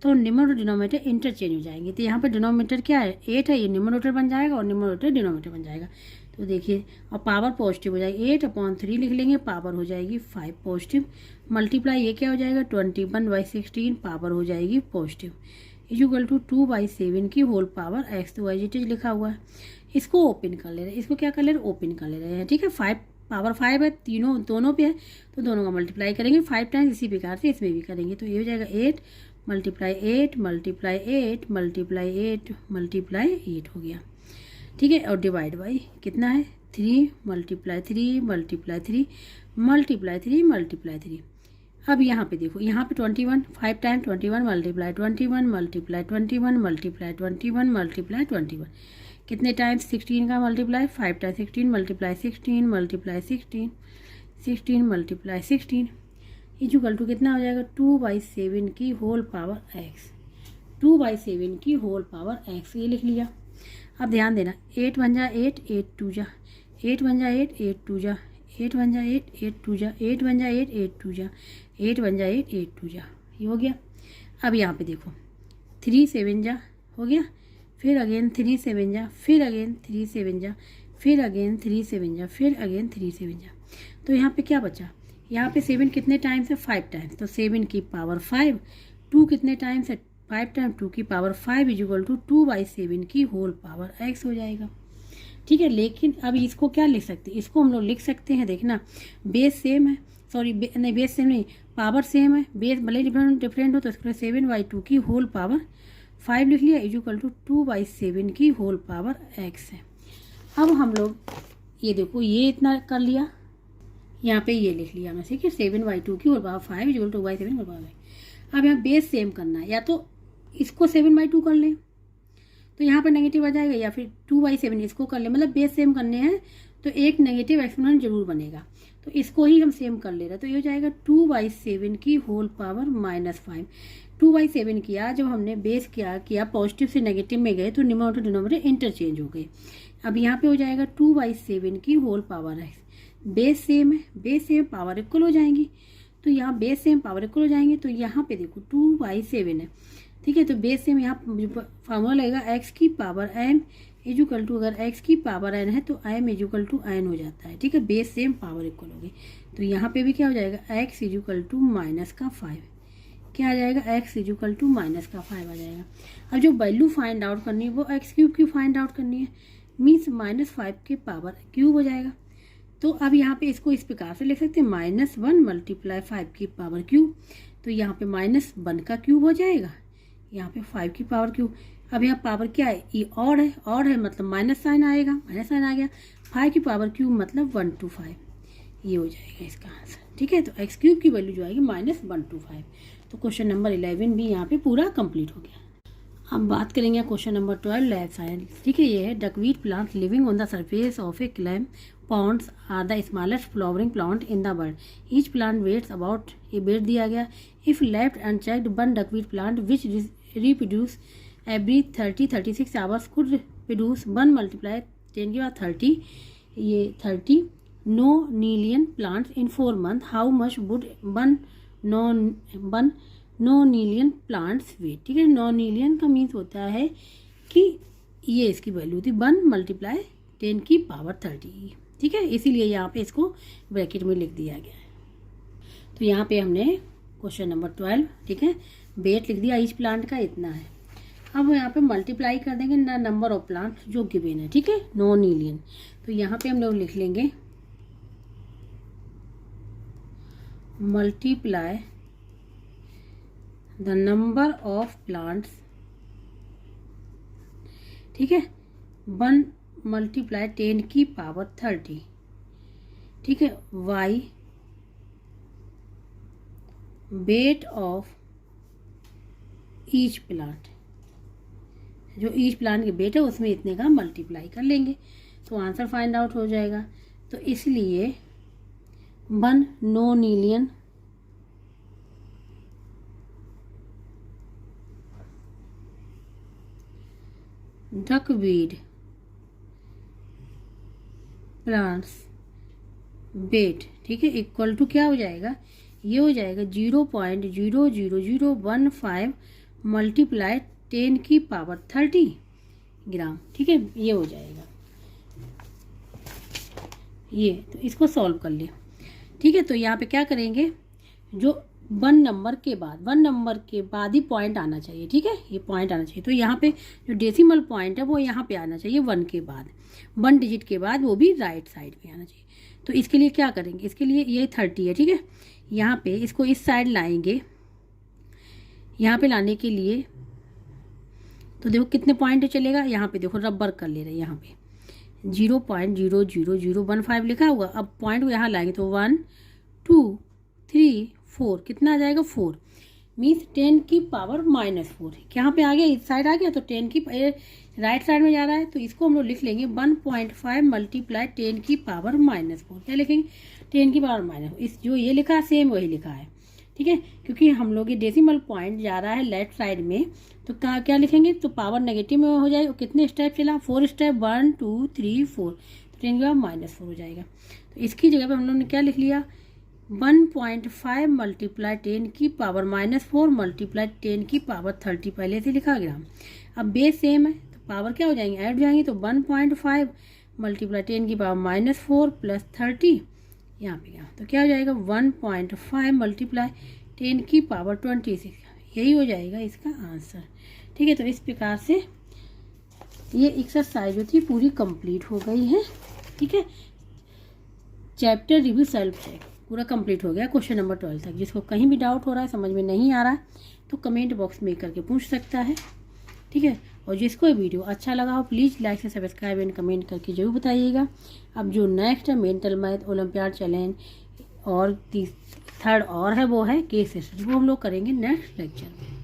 Speaker 1: तो न्यूमरेटर डिनोमिनेटर इंटरचेंज हो जाएंगे। तो यहाँ पे डिनोमिनेटर क्या है 8 है, ये न्यूमरेटर बन जाएगा और न्यूमरेटर डिनोमिनेटर बन जाएगा, तो देखिए और पावर पॉजिटिव हो जाएगी 8/3 लिख लेंगे, पावर हो जाएगी 5 पॉजिटिव, मल्टीप्लाई ये क्या हो जाएगा 21/16 पावर हो जाएगी पॉजिटिव, इक्वल टू 2/7 की होल पावर एक्स, तो एज इट इज लिखा हुआ है। इसको ओपन कर ले रहे हैं, इसको क्या कर ले रहे हैं ओपन कर ले रहे हैं, ठीक है। 5 पावर 5 है, तीनों दोनों पे है तो दोनों का मल्टीप्लाई करेंगे 5 टाइम्स, इसी प्रकार से इसमें भी करेंगे, तो ये हो जाएगा 8 मल्टीप्लाई 8 मल्टीप्लाई 8 मल्टीप्लाई 8 मल्टीप्लाई 8 हो गया, ठीक है। और डिवाइड बाई कितना है 3 मल्टीप्लाई 3 मल्टीप्लाई 3 मल्टीप्लाई 3 मल्टीप्लाई 3। अब यहाँ पे देखो यहाँ पे 21 5 time 21 multiply 21 multiply 21 multiply 21 multiply 21, कितने टाइम्स 16 का multiply 5 times 16 multiply 16 multiply 16 16 multiply 16 equal to कितना हो जाएगा 2/7 की होल पावर एक्स, 2/7 की होल पावर एक्स, ये लिख लिया। अब ध्यान देना 8 1 जा 8 8 2 जा 8 1 जा 8 8 2 जा 8 1 जा 8 8 2 जा 8 1 जा 8 8 2 जा 8 1 जा 8 8 2 जा, ये हो गया। अब यहाँ पे देखो 3 7 जा हो गया, फिर अगेन 3 7 जा, फिर अगेन 3 7 जा, फिर अगेन 3 7 जा, फिर अगेन 3 7 जा। तो यहाँ पे क्या बचा, यहाँ पे 7 कितने टाइम्स है 5 टाइम्स, तो 7 की पावर 5, 2 कितने टाइम्स है 5 टाइम 2 की पावर 5 इक्वल टू 2/7 की होल पावर एक्स हो जाएगा। ठीक है, लेकिन अब इसको क्या लिख सकते हैं, इसको हम लोग लिख सकते हैं, देखना बेस सेम है, सॉरी नहीं बेस सेम नहीं, पावर सेम है, बेस भले डिफरेंट हो तो इसको 7/2 की होल पावर 5 लिख लिया इक्वल टू 2/7 की होल पावर एक्स है। अब हम लोग ये देखो ये इतना कर लिया, यहाँ पे ये लिख लिया मैं, ठीक है 7/2 की whole power 5 equal to 2/7 whole power. अब यहाँ बेस सेम करना है, या तो इसको 7/2 कर लें तो यहाँ पर नेगेटिव आ जाएगा, या फिर 2/7 इसको कर लें, मतलब बेस सेम करने हैं तो एक नेगेटिव एक्सपोनेंट जरूर बनेगा, तो इसको ही हम सेम कर ले रहे हैं। तो ये हो जाएगा 2/7 की होल पावर -5। 2/7 किया, जब हमने बेस किया पॉजिटिव से नेगेटिव में गए तो न्यूमरेटर डिनोमिनेटर इंटरचेंज हो गए। अब यहाँ पे हो जाएगा 2/7 की whole power x, base same है, बेस सेम पावर इक्वल हो जाएंगी, तो यहाँ बेस सेम पावर इक्वल हो जाएंगे। तो यहाँ पे देखो 2/7 है, ठीक है, तो बेस सेम यहाँ फार्मूला लगेगा एक्स की पावर एन इक्वल टू, अगर एक्स की पावर एन है तो एम इक्वल टू एन हो जाता है। ठीक है, बेस सेम पावर इक्वल हो गई, तो यहाँ पे भी क्या हो जाएगा एक्स इक्वल टू -5, क्या आ जाएगा एक्स इक्वल टू -5 आ जाएगा। अब जो वैल्यू फाइंड आउट करनी है वो एक्स क्यूब की फाइंड आउट करनी है, मीन्स -5 के पावर क्यूब हो जाएगा। तो अब यहाँ पे इसको इस प्रकार से लिख सकते हैं -1 मल्टीप्लाई 5 की पावर क्यूब, तो यहाँ पे -1 का क्यूब हो जाएगा, यहाँ पे 5 की पावर क्यूब। अब यहाँ पावर क्या है, ये ऑड है, ऑड है मतलब माइनस साइन आएगा, माइनस साइन आ गया, 5 की पावर क्यूब मतलब 125, ये हो जाएगा इसका आंसर। ठीक है, तो एक्स क्यूब की वैल्यू जो आएगी -125। तो क्वेश्चन नंबर 11 भी यहाँ पे पूरा कंप्लीट हो गया। अब बात करेंगे क्वेश्चन नंबर 12 लैब साइंस। ठीक है, ये है duckweed plant living on the surface of a clam ponds are the smallest flowering plant in the world. Each plant weighs about, ये weight दिया गया, if left unchecked one duckweed plant which reproduce every 30-36 hours could produce 1 multiply 10 की बात 30, ये 30 nonilian plants in 4 months, how much would one nonilian plants weight। ठीक है, nonilian का means होता है कि ये इसकी वैल्यू थी 1 मल्टीप्लाई 10 की पावर 30। ठीक है, इसीलिए यहाँ पे इसको ब्रैकेट में लिख दिया गया है। तो यहाँ पे हमने क्वेश्चन नंबर 12, ठीक है, वेट लिख दिया ईच प्लांट का इतना है। अब यहाँ पे मल्टीप्लाई कर देंगे ना नंबर ऑफ प्लांट जो गिवन है, ठीक है, नॉन-ईलियन। तो यहाँ पे हम लोग लिख लेंगे multiply the number of plants, ठीक है, 1 मल्टीप्लाई 10 की पावर 30। ठीक है, Y weight of each plant, जो ईच प्लांट के वेट है उसमें इतने का मल्टीप्लाई कर लेंगे तो आंसर फाइंड आउट हो जाएगा। तो इसलिए 1 नॉन-ईलियन डकवीड प्लांट्स वेट, ठीक है, इक्वल टू क्या हो जाएगा, ये हो जाएगा 0.00015 मल्टीप्लाई 10 की पावर 30 ग्राम। ठीक है, ये हो जाएगा ये। तो इसको सॉल्व कर लिया। ठीक है, तो यहाँ पे क्या करेंगे, जो 1 नंबर के बाद ही पॉइंट आना चाहिए। ठीक है, ये पॉइंट आना चाहिए, तो यहाँ पे जो डेसिमल पॉइंट है वो यहाँ पे आना चाहिए 1 के बाद, 1 डिजिट के बाद, वो भी राइट साइड में आना चाहिए। तो इसके लिए क्या करेंगे, इसके लिए ये 30 है, ठीक है, यहाँ पे इसको इस साइड लाएंगे, यहाँ पे लाने के लिए तो देखो कितने पॉइंट चलेगा, यहाँ पे देखो रबर कर ले रहे हैं, यहाँ पे 0.00015 लिखा हुआ। अब पॉइंट को यहाँ लाएंगे तो 1 2 3 4 कितना आ जाएगा 4। मीन्स 10 की पावर -4 यहाँ पे आ गया, इस साइड आ गया तो 10 की राइट साइड में जा रहा है, तो इसको हम लोग लिख लेंगे 1.5 मल्टीप्लाई 10 की पावर -4। क्या लिखेंगे? 10 की पावर -4। इस जो ये लिखा है सेम वही लिखा है, ठीक है, क्योंकि हम लोग ये डेसिमल पॉइंट जा रहा है लेफ्ट साइड में, तो क्या लिखेंगे? तो पावर नेगेटिव में हो जाएगा। कितने स्टेप चला? 4 स्टेप, 1 2 3 4, तो 10 की पावर -4 हो जाएगा। तो इसकी जगह पे हम लोग ने क्या लिख लिया? 1.5 मल्टीप्लाई 10 की पावर -4 मल्टीप्लाई 10 की पावर 30 पहले से लिखा गया। अब बेस सेम है तो पावर क्या हो जाएंगे? ऐड हो जाएंगे, तो 1.5 मल्टीप्लाई 10 की पावर -4 प्लस 30 यहाँ पे गया, तो क्या हो जाएगा? 1.5 मल्टीप्लाई 10 की पावर 26, यही हो जाएगा इसका आंसर। ठीक है, तो इस प्रकार से ये एक्सरसाइज जो थी पूरी कंप्लीट हो गई है। ठीक है, चैप्टर रिव्यू सेल्फ चेक पूरा कंप्लीट हो गया क्वेश्चन नंबर 12 तक। जिसको कहीं भी डाउट हो रहा है, समझ में नहीं आ रहा है, तो कमेंट बॉक्स में करके पूछ सकता है। ठीक है, और जिसको वीडियो अच्छा लगा हो प्लीज़ लाइक से सब्सक्राइब एंड कमेंट करके जरूर बताइएगा। अब जो नेक्स्ट है मेंटल मैथ ओलंपियाड चैलेंज और थर्ड और है वो है केस स्टडी, वो हम लोग करेंगे नेक्स्ट लेक्चर में।